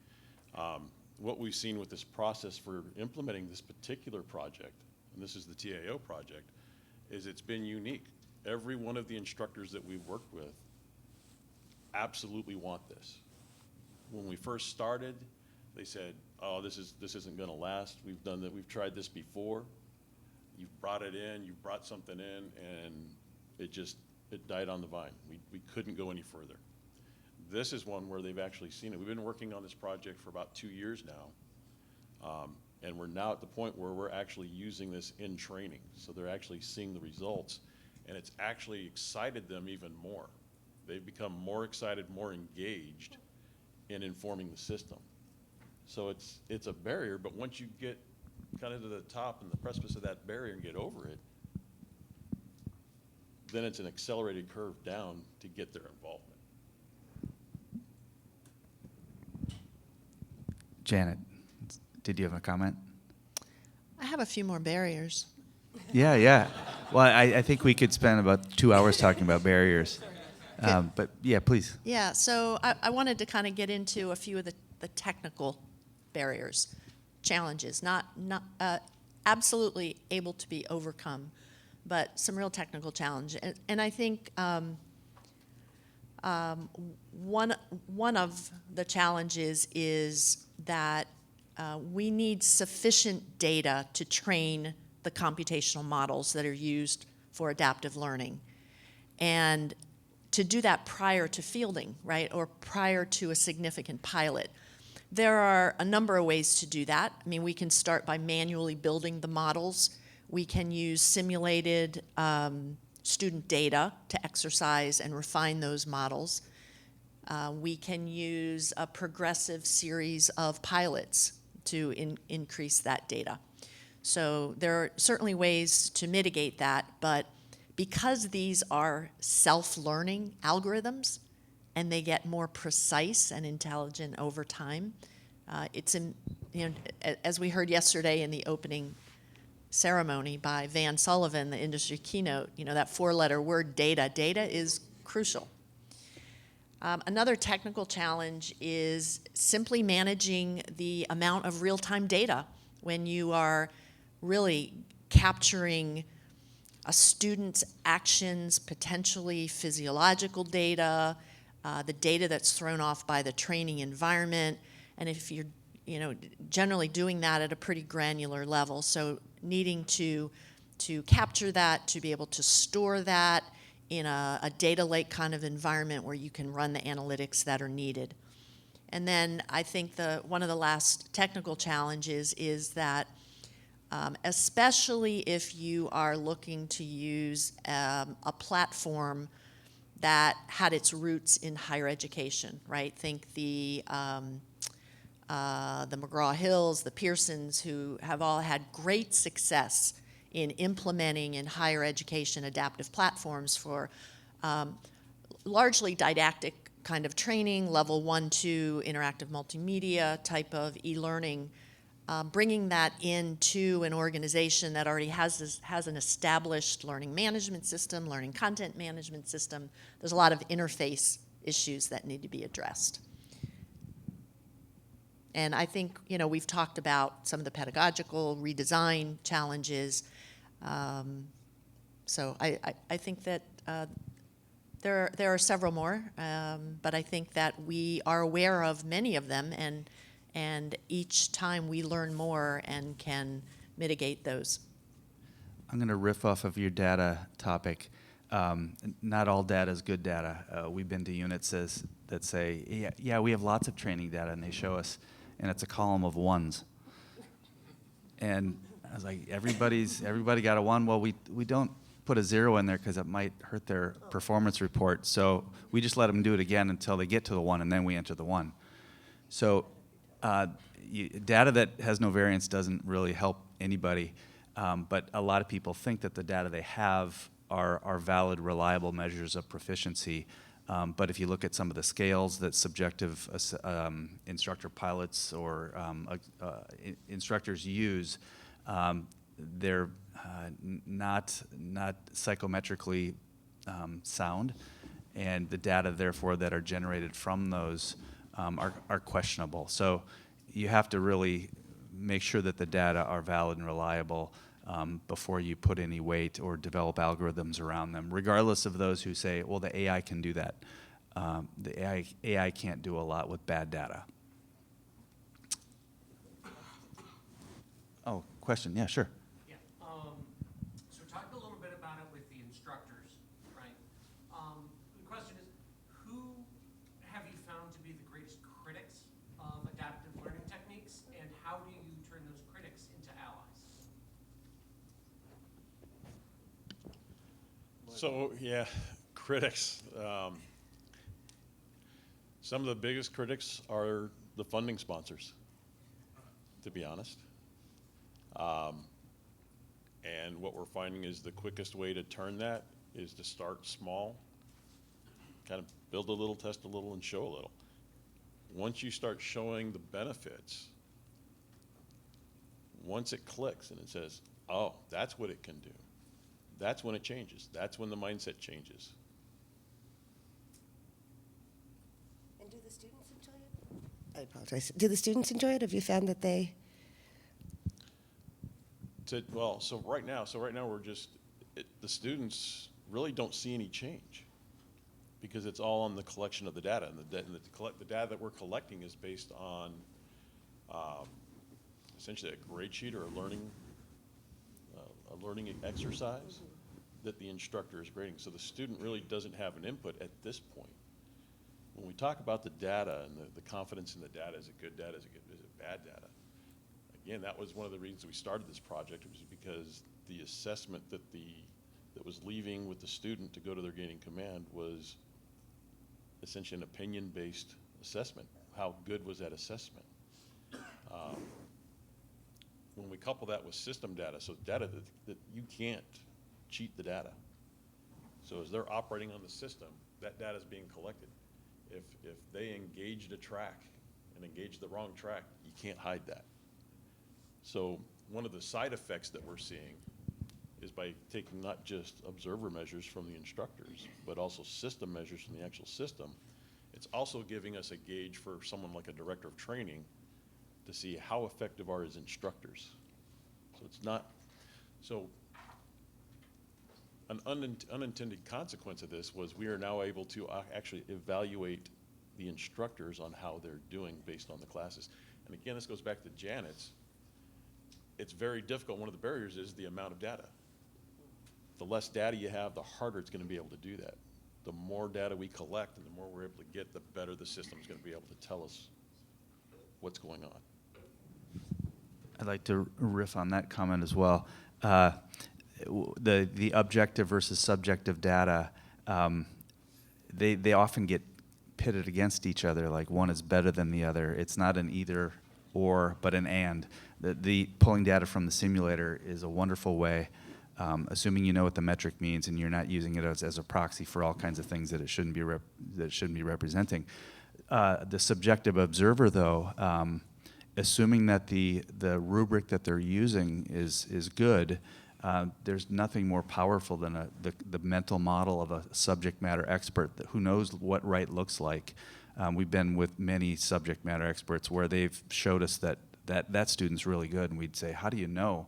What we've seen with this process for implementing this particular project, and this is the TAO project, is it's been unique. Every one of the instructors that we've worked with absolutely want this. When we first started, they said, "Oh, this isn't going to last. We've tried this before. You've brought it in, you've brought something in, and it died on the vine. We couldn't go any further." This is one where they've actually seen it. We've been working on this project for about 2 years now, and we're now at the point where we're actually using this in training. So they're actually seeing the results, and it's actually excited them even more. They've become more excited, more engaged in informing the system. So it's a barrier, but once you get kind of to the top and the precipice of that barrier and get over it, then it's an accelerated curve down to get their involvement. Janet, did you have a comment? I have a few more barriers. Yeah. Well, I think we could spend about 2 hours talking about barriers. But yeah, please. Yeah, so I wanted to kind of get into a few of the technical barriers, challenges, not absolutely able to be overcome, but some real technical challenge. And I think one of the challenges is that we need sufficient data to train the computational models that are used for adaptive learning. And to do that prior to fielding, right, or prior to a significant pilot. There are a number of ways to do that. I mean, we can start by manually building the models. We can use simulated student data to exercise and refine those models. We can use a progressive series of pilots to increase that data. So there are certainly ways to mitigate that, but because these are self-learning algorithms and they get more precise and intelligent over time, as we heard yesterday in the opening ceremony by Van Sullivan, the industry keynote, that four-letter word data is crucial. Another technical challenge is simply managing the amount of real-time data when you are really capturing a student's actions, potentially physiological data, the data that's thrown off by the training environment, and if you're generally doing that at a pretty granular level. So needing to capture that, to be able to store that in a data lake kind of environment where you can run the analytics that are needed. And then I think one of the last technical challenges is that especially if you are looking to use a platform that had its roots in higher education, right? Think the McGraw-Hills, the Pearsons, who have all had great success in implementing in higher education adaptive platforms for largely didactic kind of training, level 1, 2, interactive multimedia type of e-learning, bringing that into an organization that already has an established learning management system, learning content management system. There's a lot of interface issues that need to be addressed. And I think, we've talked about some of the pedagogical redesign challenges. So I think that there are several more, but I think that we are aware of many of them, and each time we learn more and can mitigate those. I'm going to riff off of your data topic. Not all data is good data. We've been to units that say, yeah, we have lots of training data, and they show us, and it's a column of ones. And I was like, everybody got a 1. Well, we don't put a 0 in there because it might hurt their performance report. So we just let them do it again until they get to the 1, and then we enter the 1. So data that has no variance doesn't really help anybody, but a lot of people think that the data they have are valid, reliable measures of proficiency. But if you look at some of the scales that subjective instructor pilots or instructors use, they're not psychometrically sound, and the data, therefore, that are generated from those are questionable. So you have to really make sure that the data are valid and reliable before you put any weight or develop algorithms around them, regardless of those who say, well, the AI can do that. The AI can't do a lot with bad data. Oh, question. Yeah, sure. Yeah. So talk a little bit about it with the instructors, right? The question is, who have you found to be the greatest critics of adaptive learning techniques, and how do you turn those critics into allies? So, yeah, critics. Some of the biggest critics are the funding sponsors, to be honest. And what we're finding is the quickest way to turn that is to start small, kind of build a little, test a little, and show a little. Once you start showing the benefits, once it clicks and it says, oh, that's what it can do, that's when it changes. That's when the mindset changes. And do the students enjoy it? I apologize. Do the students enjoy it? Have you found that they? So right now we're just, the students really don't see any change because it's all on the collection of the data, and the data that we're collecting is based on essentially a grade sheet or a learning exercise that the instructor is grading. So the student really doesn't have an input at this point. When we talk about the data and the confidence in the data, is it good data, is it bad data? Again, that was one of the reasons we started this project, was because the assessment that was leaving with the student to go to their gaining command was essentially an opinion-based assessment. How good was that assessment? When we couple that with system data, so data that you can't cheat the data. So as they're operating on the system, that data is being collected. If they engaged a track and engaged the wrong track, you can't hide that. So one of the side effects that we're seeing is by taking not just observer measures from the instructors, but also system measures from the actual system, it's also giving us a gauge for someone like a director of training to see how effective are his instructors. So it's not, so an unintended consequence of this was we are now able to actually evaluate the instructors on how they're doing based on the classes. And again, this goes back to Janet's. It's very difficult. One of the barriers is the amount of data. The less data you have, the harder it's going to be able to do that. The more data we collect and the more we're able to get, the better the system is going to be able to tell us what's going on. I'd like to riff on that comment as well. The objective versus subjective data, they often get pitted against each other, like one is better than the other. It's not an either or, but an and. The pulling data from the simulator is a wonderful way, assuming you know what the metric means and you're not using it as a proxy for all kinds of things that it shouldn't be representing. The subjective observer, though, assuming that the rubric that they're using is good, there's nothing more powerful than the mental model of a subject matter expert who knows what right looks like. We've been with many subject matter experts where they've showed us that student's really good, and we'd say, how do you know?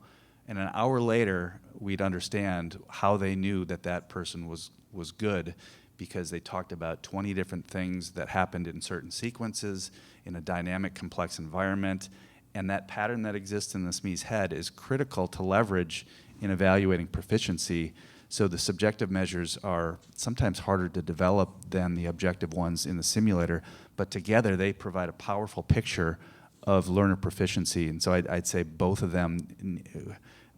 And an hour later, we'd understand how they knew that person was good, because they talked about 20 different things that happened in certain sequences in a dynamic, complex environment. And that pattern that exists in the SME's head is critical to leverage in evaluating proficiency. So the subjective measures are sometimes harder to develop than the objective ones in the simulator, but together they provide a powerful picture of learner proficiency. And so I'd say both of them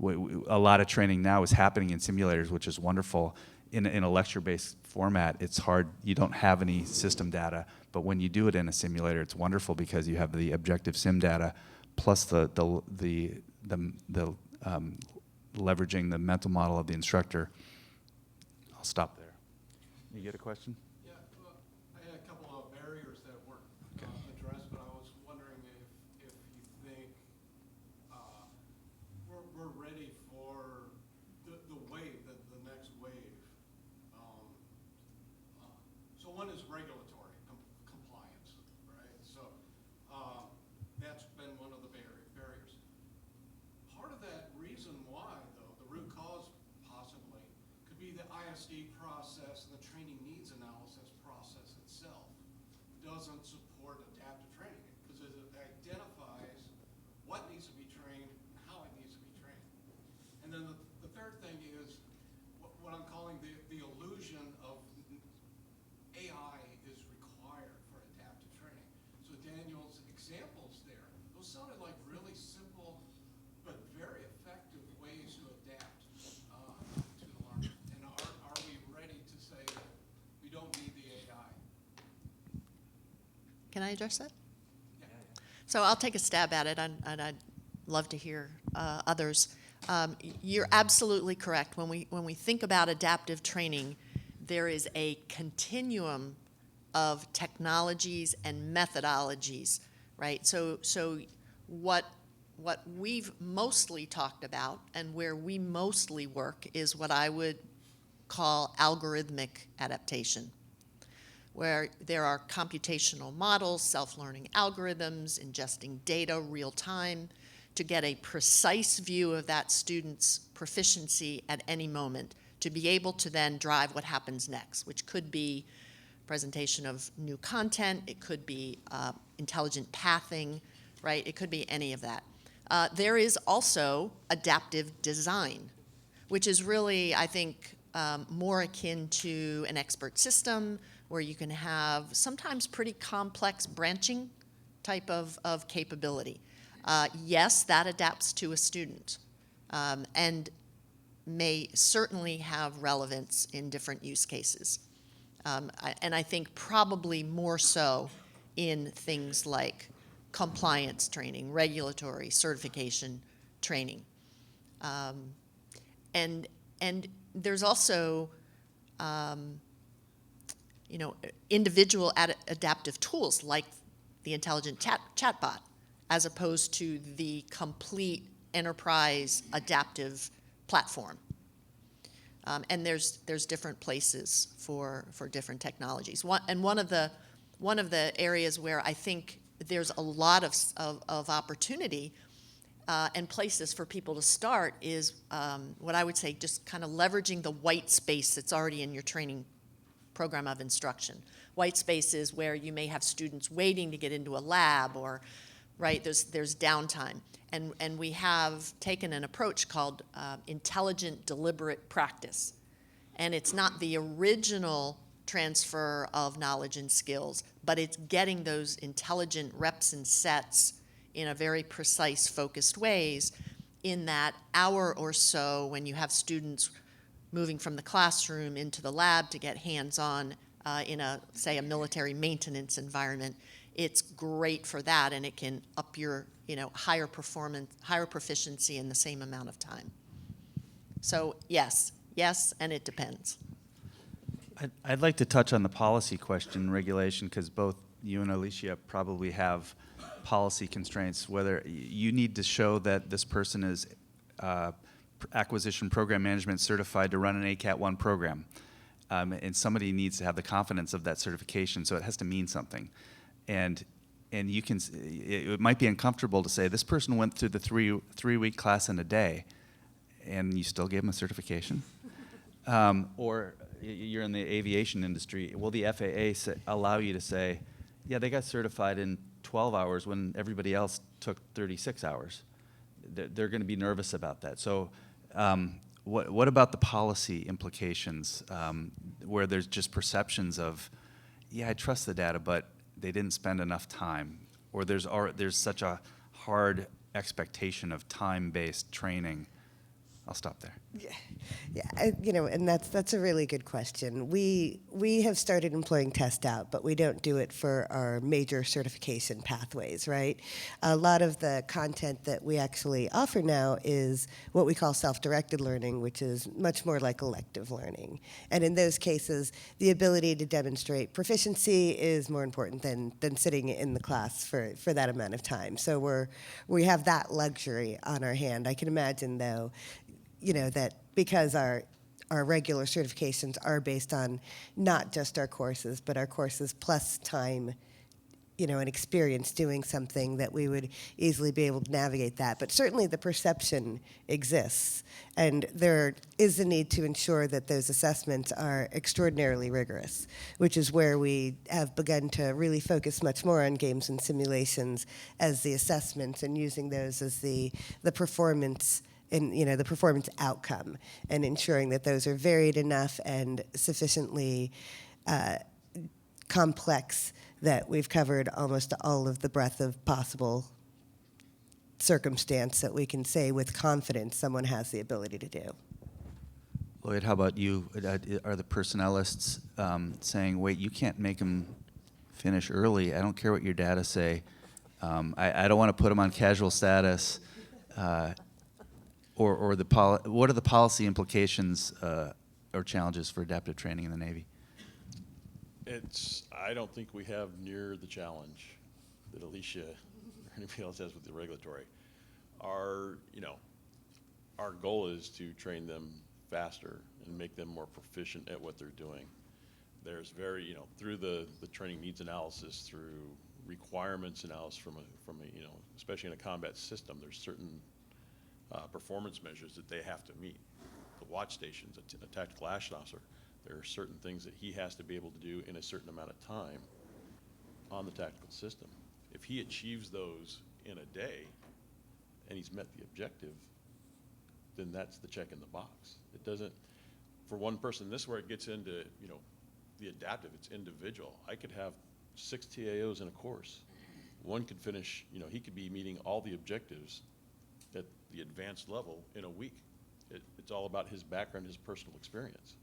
A lot of training now is happening in simulators, which is wonderful. In a lecture-based format, it's hard. You don't have any system data, but when you do it in a simulator, it's wonderful because you have the objective sim data plus the leveraging the mental model of the instructor. I'll stop there. You get a question? Yeah, well, I had a couple of barriers that weren't addressed, but I was wondering if you think we're ready for the wave, the next wave. So one is regulatory compliance, right? So that's been one of the barriers. Part of that reason why, though, the root cause possibly could be the ISD process and the training needs analysis process itself doesn't support adaptive training because it identifies what needs to be trained and how it needs to be trained. And then the third thing is what I'm calling the illusion of AI is required for adaptive training. So Daniel's examples there, those sounded like really simple but very effective ways to adapt to the learner. And are we ready to say that we don't need the AI? Can I address that? So I'll take a stab at it, and I'd love to hear others. You're absolutely correct. When we think about adaptive training, there is a continuum of technologies and methodologies, right? So what we've mostly talked about and where we mostly work is what I would call algorithmic adaptation, where there are computational models, self-learning algorithms, ingesting data real time to get a precise view of that student's proficiency at any moment, to be able to then drive what happens next, which could be presentation of new content, it could be intelligent pathing, right? It could be any of that. There is also adaptive design, which is really, I think, more akin to an expert system where you can have sometimes pretty complex branching type of capability. Yes, that adapts to a student and may certainly have relevance in different use cases. And I think probably more so in things like compliance training, regulatory certification training. And there's also individual adaptive tools like the intelligent chatbot, as opposed to the complete enterprise adaptive platform. And there's different places for different technologies. One of the areas where I think there's a lot of opportunity and places for people to start is what I would say just kind of leveraging the white space that's already in your training program of instruction. White space is where you may have students waiting to get into a lab, or right, there's downtime. And we have taken an approach called intelligent deliberate practice. And it's not the original transfer of knowledge and skills, but it's getting those intelligent reps and sets in a very precise, focused ways in that hour or so when you have students moving from the classroom into the lab to get hands-on in say, a military maintenance environment. It's great for that, and it can up your, higher performance, higher proficiency in the same amount of time. So yes, and it depends. I'd like to touch on the policy question, regulation, because both you and Alicia probably have policy constraints, whether you need to show that this person is acquisition program management certified to run an ACAT 1 program. And somebody needs to have the confidence of that certification, so it has to mean something. And you can, it might be uncomfortable to say, this person went through the three-week class in a day, and you still gave them a certification? Or you're in the aviation industry. Will the FAA allow you to say, yeah, they got certified in 12 hours when everybody else took 36 hours? They're going to be nervous about that. So what about the policy implications where there's just perceptions of, yeah, I trust the data, but they didn't spend enough time, or there's such a hard expectation of time-based training I'll stop there. Yeah, and that's a really good question. We have started employing test out, but we don't do it for our major certification pathways, right? A lot of the content that we actually offer now is what we call self-directed learning, which is much more like elective learning. And in those cases, the ability to demonstrate proficiency is more important than sitting in the class for that amount of time. So we have that luxury on our hand. I can imagine, though, that because our regular certifications are based on not just our courses, but our courses plus time, and experience doing something, that we would easily be able to navigate that. But certainly the perception exists, and there is a need to ensure that those assessments are extraordinarily rigorous, which is where we have begun to really focus much more on games and simulations as the assessments, and using those as the performance in the performance outcome, and ensuring that those are varied enough and sufficiently complex that we've covered almost all of the breadth of possible circumstance that we can say with confidence someone has the ability to do. Lloyd, how about you? Are the personalists saying, wait, you can't make them finish early? I don't care what your data say. I don't want to put them on casual status. Or what are the policy implications or challenges for adaptive training in the Navy? I don't think we have near the challenge that Alicia or anybody else has with the regulatory. Our goal is to train them faster and make them more proficient at what they're doing. There's through the training needs analysis, through requirements analysis from a especially in a combat system, there's certain performance measures that they have to meet. The watch stations, a tactical action officer, there are certain things that he has to be able to do in a certain amount of time on the tactical system. If he achieves those in a day and he's met the objective, then that's the check in the box. It doesn't, for one person, this is where it gets into, the adaptive, it's individual. I could have 6 TAOs in a course. One could finish, he could be meeting all the objectives at the advanced level in a week. It's all about his background, his personal experience.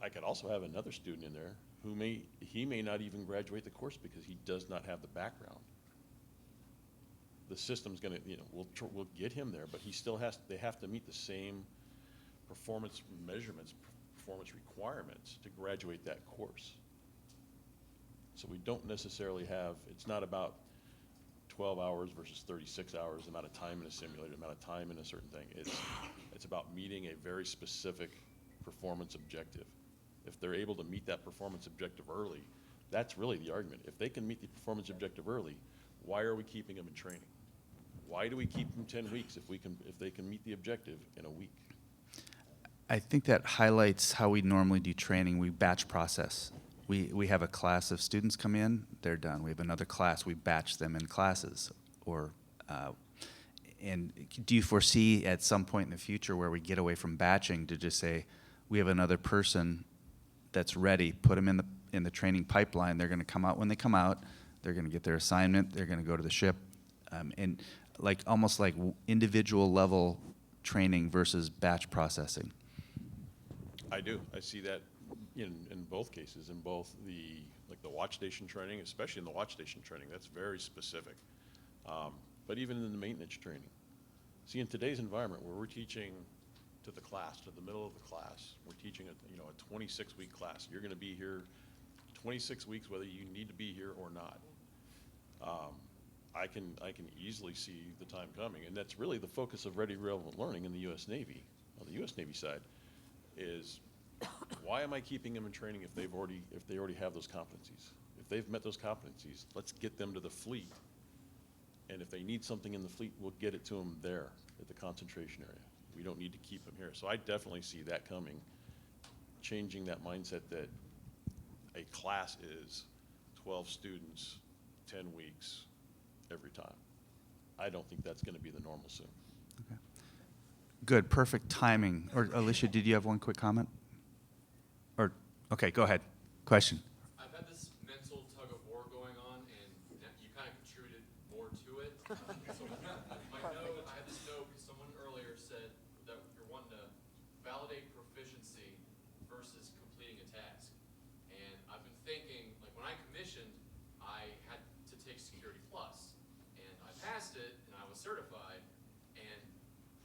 I could also have another student in there who may not even graduate the course because he does not have the background. The system's going to, we'll get him there, but they have to meet the same performance measurements, performance requirements to graduate that course. So we don't necessarily it's not about 12 hours versus 36 hours, the amount of time in a simulator, the amount of time in a certain thing. It's about meeting a very specific performance objective. If they're able to meet that performance objective early, that's really the argument. If they can meet the performance objective early, why are we keeping them in training? Why do we keep them 10 weeks if they can meet the objective in a week? I think that highlights how we normally do training. We batch process. We have a class of students come in, they're done. We have another class, we batch them in classes. And do you foresee at some point in the future where we get away from batching to just say, we have another person that's ready, put them in the training pipeline, they're going to come out when they come out, they're going to get their assignment, they're going to go to the ship, and almost like individual level training versus batch processing? I do. I see that in both cases, in both the watch station training, especially in the watch station training, that's very specific. But even in the maintenance training. See, in today's environment where we're teaching to the class, to the middle of the class, we're teaching a 26-week class. You're going to be here 26 weeks whether you need to be here or not. I can easily see the time coming, and that's really the focus of Ready Relevant Learning in the U.S. Navy, on the U.S. Navy side, is why am I keeping them in training if they already have those competencies? If they've met those competencies, let's get them to the fleet. And if they need something in the fleet, we'll get it to them there at the concentration area. We don't need to keep them here. So I definitely see that coming, changing that mindset that a class is 12 students, 10 weeks, every time. I don't think that's going to be the normal soon. Okay. Good, perfect timing. Or Alicia, did you have one quick comment? Okay, go ahead. Question. I've had this mental tug of war going on, and you kind of contributed more to it. I had this note because someone earlier said that certified and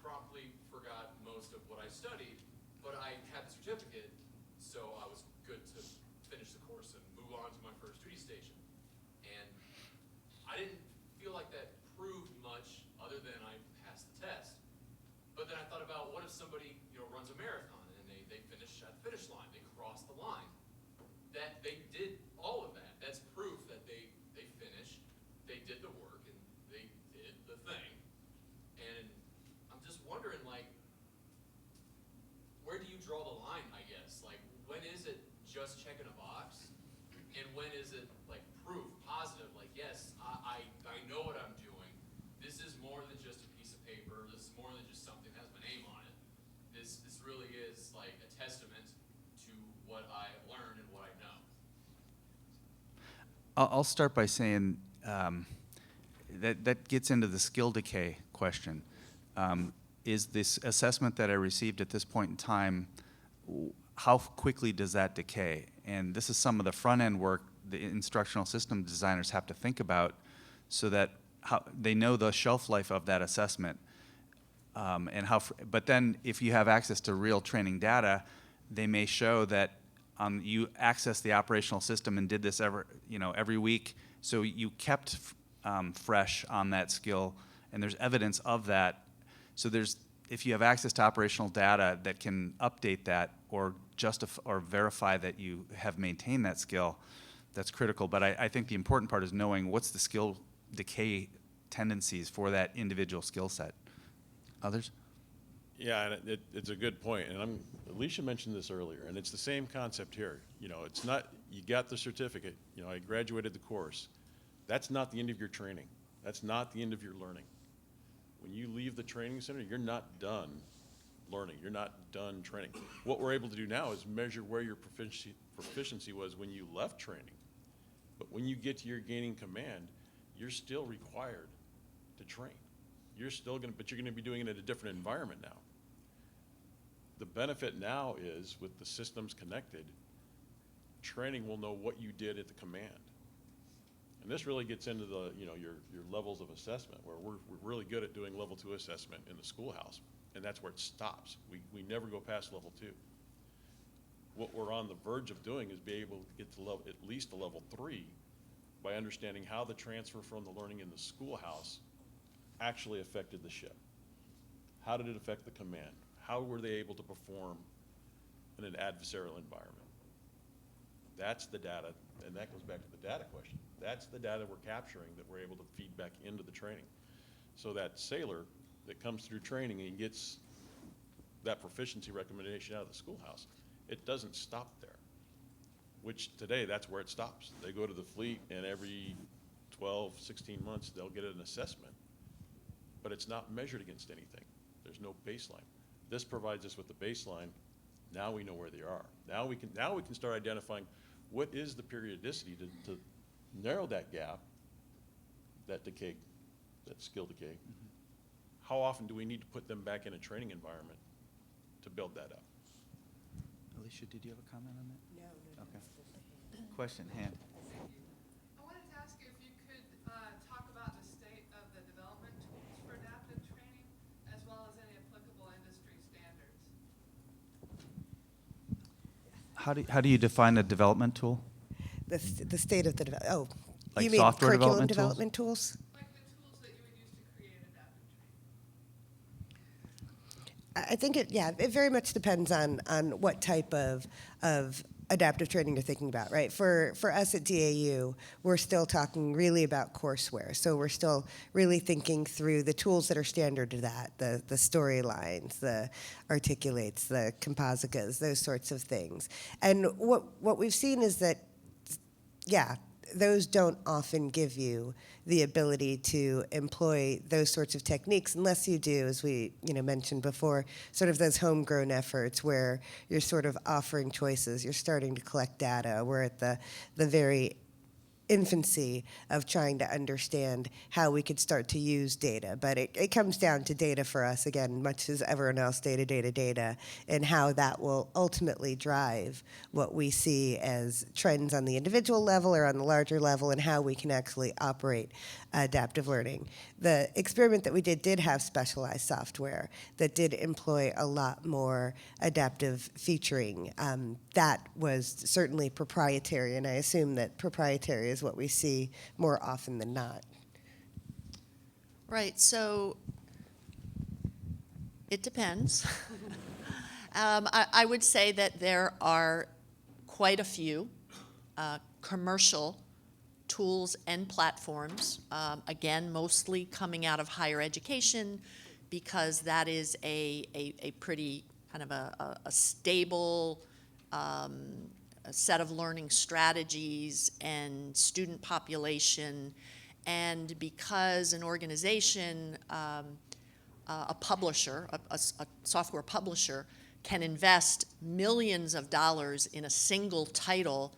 promptly forgot most of what I studied, but I had the certificate, so I was good to finish the course and move on to my first duty station. And I didn't feel like that proved much other than I passed the test. But then I thought about, what if somebody, runs a marathon and they finish at the finish line, they cross the line. That they did all of that. That's proof that they finished, they did the work, and they did the thing. And I'm just wondering, like, where do you draw the line, I guess? Like, when is it just checking a box? And when is it, like, proof, positive? Like, yes, I know what I'm doing. This is more than just a piece of paper. This is more than just something that has my name on it. This really is, like, a testament to what I learned and what I know. I'll start by saying that gets into the skill decay question. Is this assessment that I received at this point in time, how quickly does that decay? And this is some of the front end work the instructional system designers have to think about, so that they know the shelf life of that assessment. But then if you have access to real training data, they may show that you access the operational system and did this every week, so you kept fresh on that skill, and there's evidence of that. So if you have access to operational data that can update that or justify or verify that you have maintained that skill, that's critical. But I think the important part is knowing what's the skill decay tendencies for that individual skill set. Others? Yeah, and it's a good point, and Alicia mentioned this earlier, and it's the same concept here. It's not, you got the certificate, I graduated the course. That's not the end of your training. That's not the end of your learning. When you leave the training center, you're not done learning. You're not done training. What we're able to do now is measure where your proficiency was when you left training. But when you get to your gaining command, you're still required to train. But you're gonna be doing it in a different environment now. The benefit now is, with the systems connected, training will know what you did at the command. And this really gets into the, your levels of assessment, where we're really good at doing level 2 assessment in the schoolhouse, and that's where it stops. We never go past level 2. What we're on the verge of doing is be able to get to at least a level 3 by understanding how the transfer from the learning in the schoolhouse actually affected the ship. How did it affect the command? How were they able to perform in an adversarial environment? That's the data, and that goes back to the data question. That's the data we're capturing that we're able to feed back into the training. So that sailor that comes through training and gets that proficiency recommendation out of the schoolhouse, it doesn't stop there, which today that's where it stops. They go to the fleet, and every 12, 16 months they'll get an assessment, but it's not measured against anything. There's no baseline. This provides us with the baseline. Now we know where they are. Now we can start identifying what is the periodicity to narrow that gap, that decay, that skill decay. Mm-hmm. How often do we need to put them back in a training environment to build that up? Alicia, did you have a comment on that? No. Okay. Question, hand. I wanted to ask you if you could talk about the state of the development tools for adaptive training, as well as any applicable industry standards. How do you define a development tool? The state of the Like you mean software curriculum development tools? development tools? Like the tools that you would use to create adaptive training. I think it very much depends on what type of adaptive training you're thinking about, right? For us at DAU, we're still talking really about courseware. So we're still really thinking through the tools that are standard to that, the storylines, the articulates, the composicas, those sorts of things. And what we've seen is that, those don't often give you the ability to employ those sorts of techniques unless you do, as we mentioned before, sort of those homegrown efforts where you're sort of offering choices, you're starting to collect data. We're at the very infancy of trying to understand how we could start to use data. But it comes down to data for us, again, much as everyone else, data, and how that will ultimately drive what we see as trends on the individual level or on the larger level, and how we can actually operate adaptive learning. The experiment that we did have specialized software that did employ a lot more adaptive featuring. That was certainly proprietary, and I assume that proprietary is what we see more often than not. Right, so it depends. I would say that there are quite a few commercial tools and platforms, again, mostly coming out of higher education, because that is a pretty kind of a stable a set of learning strategies and student population, and because an organization, a publisher, a software publisher, can invest millions of dollars in a single title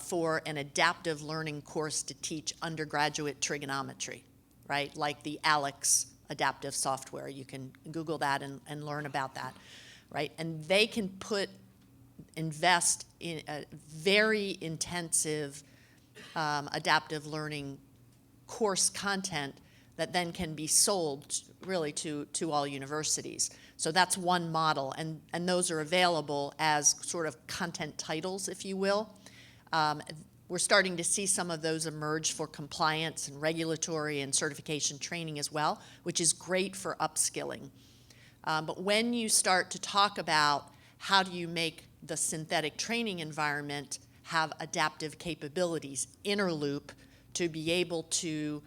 for an adaptive learning course to teach undergraduate trigonometry, right? Like the ALEX adaptive software. You can Google that and learn about that, right? And they can invest in a very intensive adaptive learning course content that then can be sold really to all universities. So that's one model, and those are available as sort of content titles, if you will. We're starting to see some of those emerge for compliance and regulatory and certification training as well, which is great for upskilling. But when you start to talk about how do you make the synthetic training environment have adaptive capabilities, inner loop, to be able to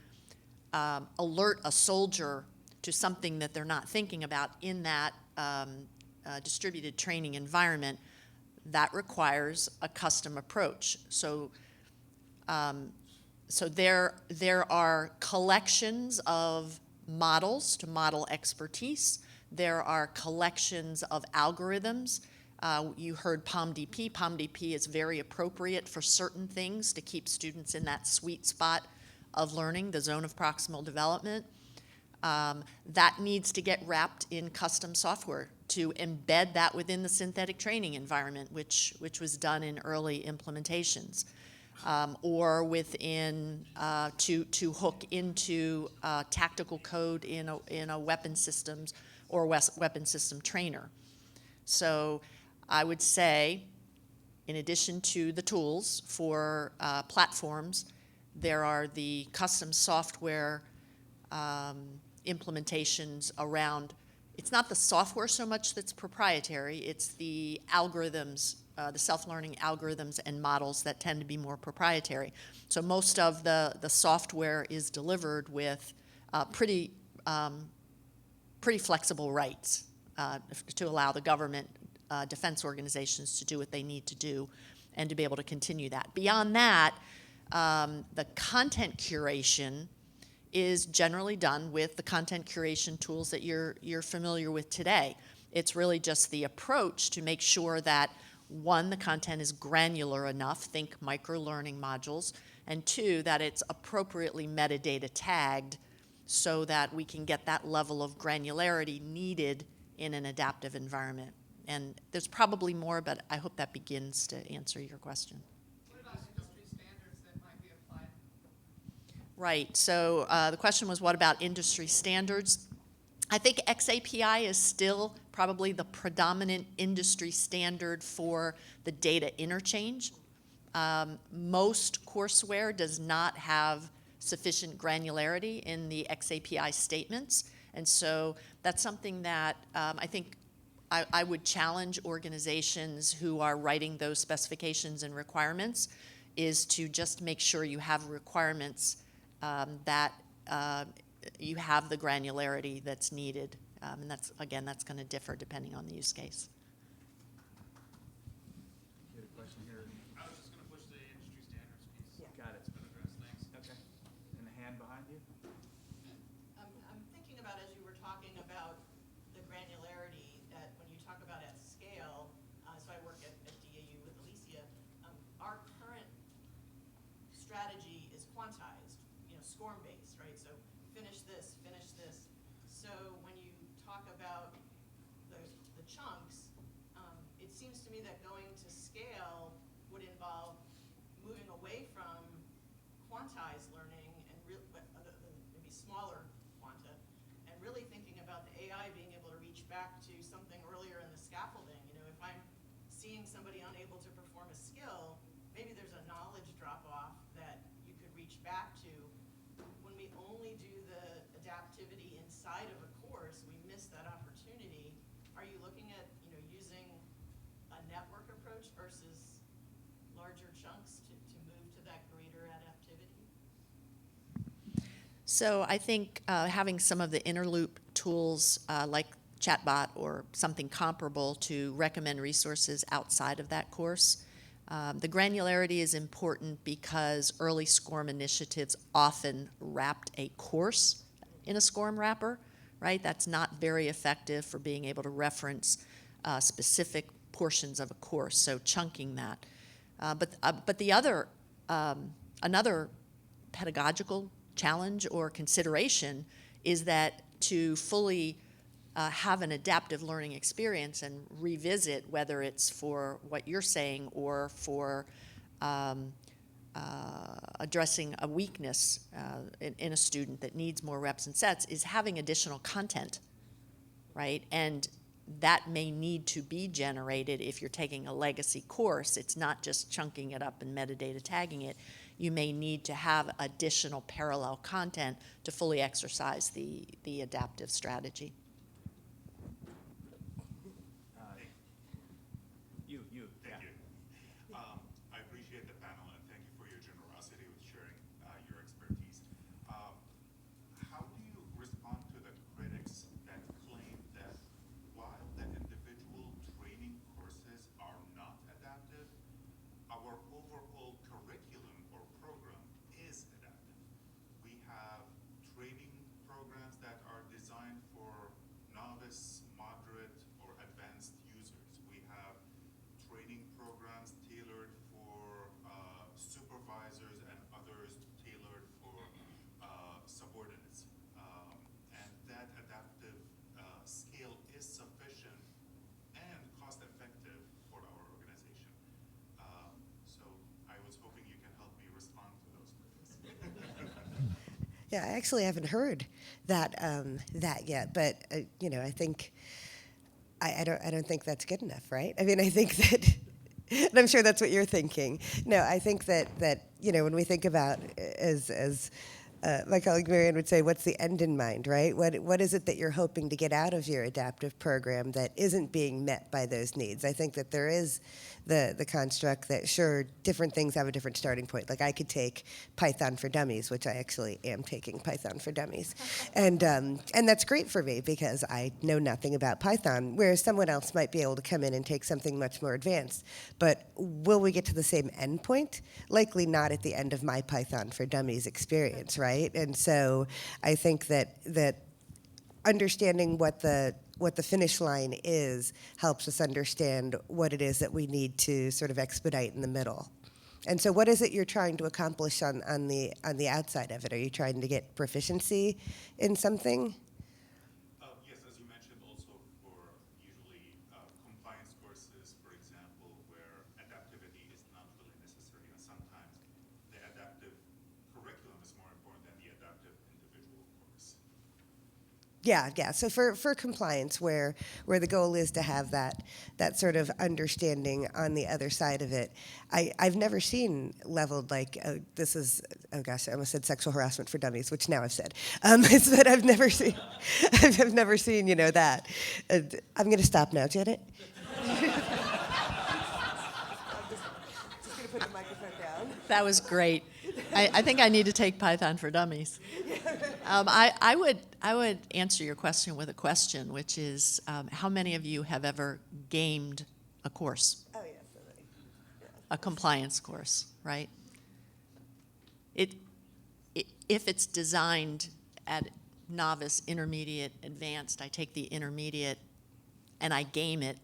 alert a soldier to something that they're not thinking about in that distributed training environment, that requires a custom approach. So there are collections of models to model expertise. There are collections of algorithms. You heard POMDP. POMDP is very appropriate for certain things to keep students in that sweet spot of learning, the zone of proximal development. That needs to get wrapped in custom software to embed that within the synthetic training environment, which was done in early implementations, or within to hook into tactical code in a weapon systems or weapon system trainer. So I would say, in addition to the tools for platforms, there are the custom software implementations around. It's not the software so much that's proprietary, it's the algorithms, the self-learning algorithms and models that tend to be more proprietary. So most of the software is delivered with pretty flexible rights to allow the government defense organizations to do what they need to do and to be able to continue that. Beyond that, the content curation is generally done with the content curation tools that you're familiar with today. It's really just the approach to make sure that, one, the content is granular enough, think micro-learning modules, and two, that it's appropriately metadata tagged so that we can get that level of granularity needed in an adaptive environment. And there's probably more, but I hope that begins to answer your question. What about industry standards that might be applied? Right, so the question was, what about industry standards? I think XAPI is still probably the predominant industry standard for the data interchange. Most courseware does not have sufficient granularity in the XAPI statements, and so that's something that I think I would challenge organizations who are writing those specifications and requirements, is to just make sure you have requirements that you have the granularity that's needed. And that's going to differ depending on the use case. You had a question here? I was just going to push the industry standards piece. Yeah. Got it. It's been addressed, thanks. Okay. And the hand behind you? I'm thinking about, as you were talking about the granularity, that when you talk about at scale, so I work at DAU with Alicia, our current strategy is quantized, scorm-based, right? So finish this. So when you talk about the chunks, it seems to me that going to scale would involve moving away from quantized learning and back to something earlier in the scaffolding. You know, if I'm seeing somebody unable to perform a skill, maybe there's a knowledge drop-off that you could reach back to. When we only do the adaptivity inside of a course, we miss that opportunity. Are you looking at, you know, using a network approach versus larger chunks to move to that greater adaptivity? So I think having some of the inner loop tools like chatbot or something comparable to recommend resources outside of that course. The granularity is important because early SCORM initiatives often wrapped a course in a SCORM wrapper, right? That's not very effective for being able to reference specific portions of a course, so chunking that. But the other, another pedagogical challenge or consideration is that to fully have an adaptive learning experience and revisit whether it's for what you're saying or for addressing a weakness in a student that needs more reps and sets is having additional content, right? And that may need to be generated if you're taking a legacy course. It's not just chunking it up and metadata tagging it. You may need to have additional parallel content to fully exercise the adaptive strategy. Thank you. I appreciate the panel and thank you for your generosity with sharing your expertise. How do you respond to the critics that claim that while the individual training courses are not adaptive, our overall curriculum or program is adaptive? We have training programs that are designed for novice, moderate, or advanced users. We have training programs tailored for supervisors and others tailored for subordinates. And that adaptive scale is sufficient and cost-effective for our organization. So I was hoping you can help me respond to those critics. Yeah, I actually haven't heard that yet, but you know, I think I don't think that's good enough, right? I mean, I think that, and I'm sure that's what you're thinking. No, I think that you know, when we think about as my colleague Marianne would say, what's the end in mind, right? What is it that you're hoping to get out of your adaptive program that isn't being met by those needs? I think that there is the construct that, sure, different things have a different starting point. Like I could take Python for Dummies, which I actually am taking Python for Dummies. And that's great for me because I know nothing about Python, whereas someone else might be able to come in and take something much more advanced. But will we get to the same endpoint? Likely not at the end of my Python for Dummies experience, right? And so I think that understanding what the finish line is helps us understand what it is that we need to sort of expedite in the middle. And so what is it you're trying to accomplish on the outside of it? Are you trying to get proficiency in something? Yes, as you mentioned, also for usually compliance courses, for example, where adaptivity is not really necessary, and sometimes the adaptive curriculum is more important than the adaptive individual course. Yeah. So for compliance, where the goal is to have that sort of understanding on the other side of it, I've never seen leveled like this is, oh gosh, I almost said sexual harassment for dummies, which now I've said. But I've never seen you know that. I'm going to stop now, Janet. Just going to put the microphone down. That was great. I think I need to take Python for Dummies. I would answer your question with a question, which is, how many of you have ever gamed a course? Oh, yes. A compliance course, right? If it's designed at novice, intermediate, advanced, I take the intermediate and I game it.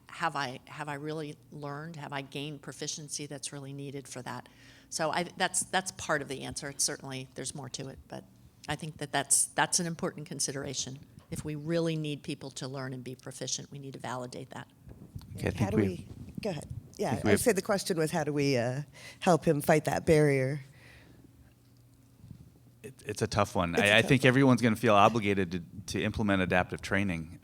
Have I really learned? Have I gained proficiency that's really needed for that? So that's part of the answer. It's certainly, there's more to it, but I think that's an important consideration. If we really need people to learn and be proficient, we need to validate that. Okay, I How think do we we, go ahead. Yeah, think we I have- said the question was how do we help him fight that barrier? It's a tough one. I think everyone's going to feel obligated to implement adaptive training,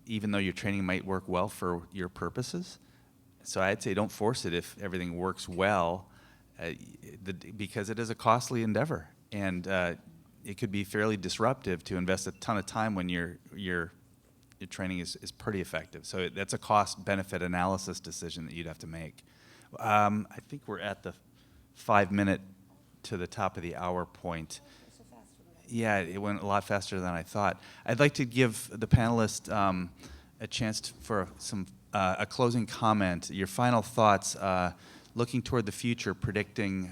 even though your training might work well for your purposes. So I'd say don't force it if everything works well, because it is a costly endeavor, and it could be fairly disruptive to invest a ton of time when your training is pretty effective. So that's a cost-benefit analysis decision that you'd have to make. I think we're at the 5-minute to the top of the hour point. Yeah, it went a lot faster than I thought. I'd like to give the panelists a chance for a closing comment. Your final thoughts, looking toward the future, predicting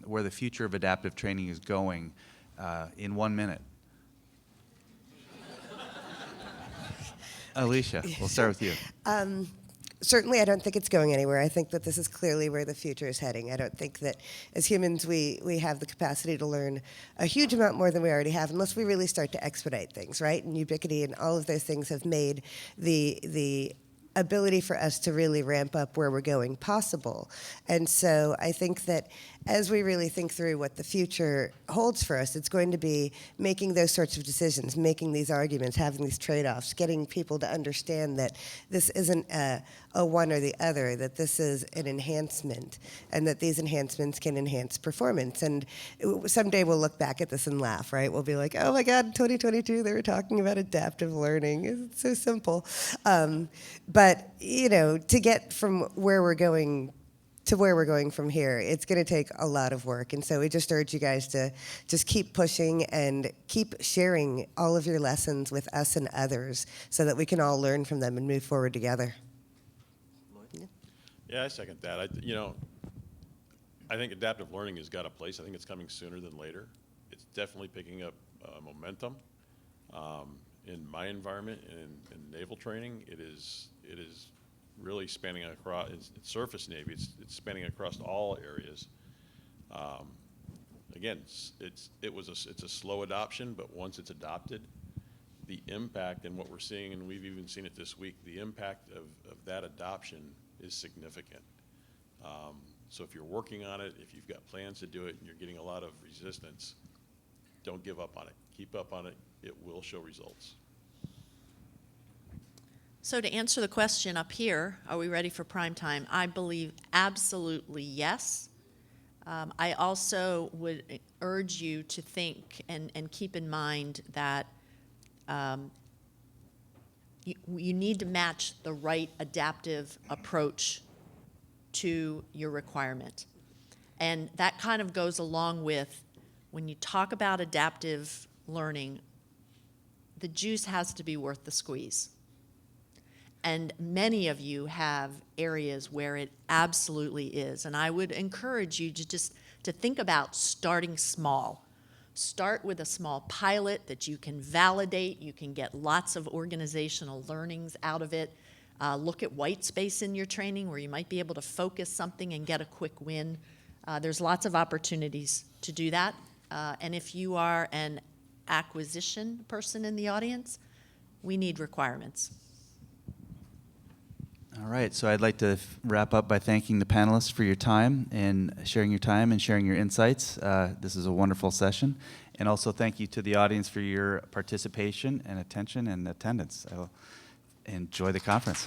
where the future of adaptive training is going in 1 minute. Alicia, we'll start with you. Certainly, I don't think it's going anywhere. I think that this is clearly where the future is heading. I don't think that as humans we have the capacity to learn a huge amount more than we already have unless we really start to expedite things, right? And ubiquity and all of those things have made the ability for us to really ramp up where we're going possible. And so I think that as we really think through what the future holds for us, it's going to be making those sorts of decisions, making these arguments, having these trade-offs, getting people to understand that this isn't a one or the other, that this is an enhancement, and that these enhancements can enhance performance. And someday we'll look back at this and laugh, right? We'll be like, oh my God, 2022, they were talking about adaptive learning. It's so simple. But, you know, to get from where we're going to where we're going from here, it's going to take a lot of work. And so we just urge you guys to just keep pushing and keep sharing all of your lessons with us and others so that we can all learn from them and move forward together. Yeah, I second that. I think adaptive learning has got a place. I think it's coming sooner than later. It's definitely picking up momentum. In my environment, in naval training, it is really spanning across. It's surface Navy. It's spanning across all areas. Again, it's a slow adoption, but once it's adopted, the impact and what we're seeing, and we've even seen it this week, the impact of that adoption is significant. So if you're working on it, if you've got plans to do it, and you're getting a lot of resistance, don't give up on it. Keep up on it. It will show results. So to answer the question up here, are we ready for prime time? I believe absolutely yes. I also would urge you to think and keep in mind that you need to match the right adaptive approach to your requirement. And that kind of goes along with when you talk about adaptive learning, the juice has to be worth the squeeze. And many of you have areas where it absolutely is. And I would encourage you to think about starting small. Start with a small pilot that you can validate. You can get lots of organizational learnings out of it. Look at white space in your training where you might be able to focus something and get a quick win. There's lots of opportunities to do that. And if you are an acquisition person in the audience, we need requirements. All right, so I'd like to wrap up by thanking the panelists for your time and sharing your insights. This is a wonderful session. And also thank you to the audience for your participation and attention and attendance. Enjoy the conference.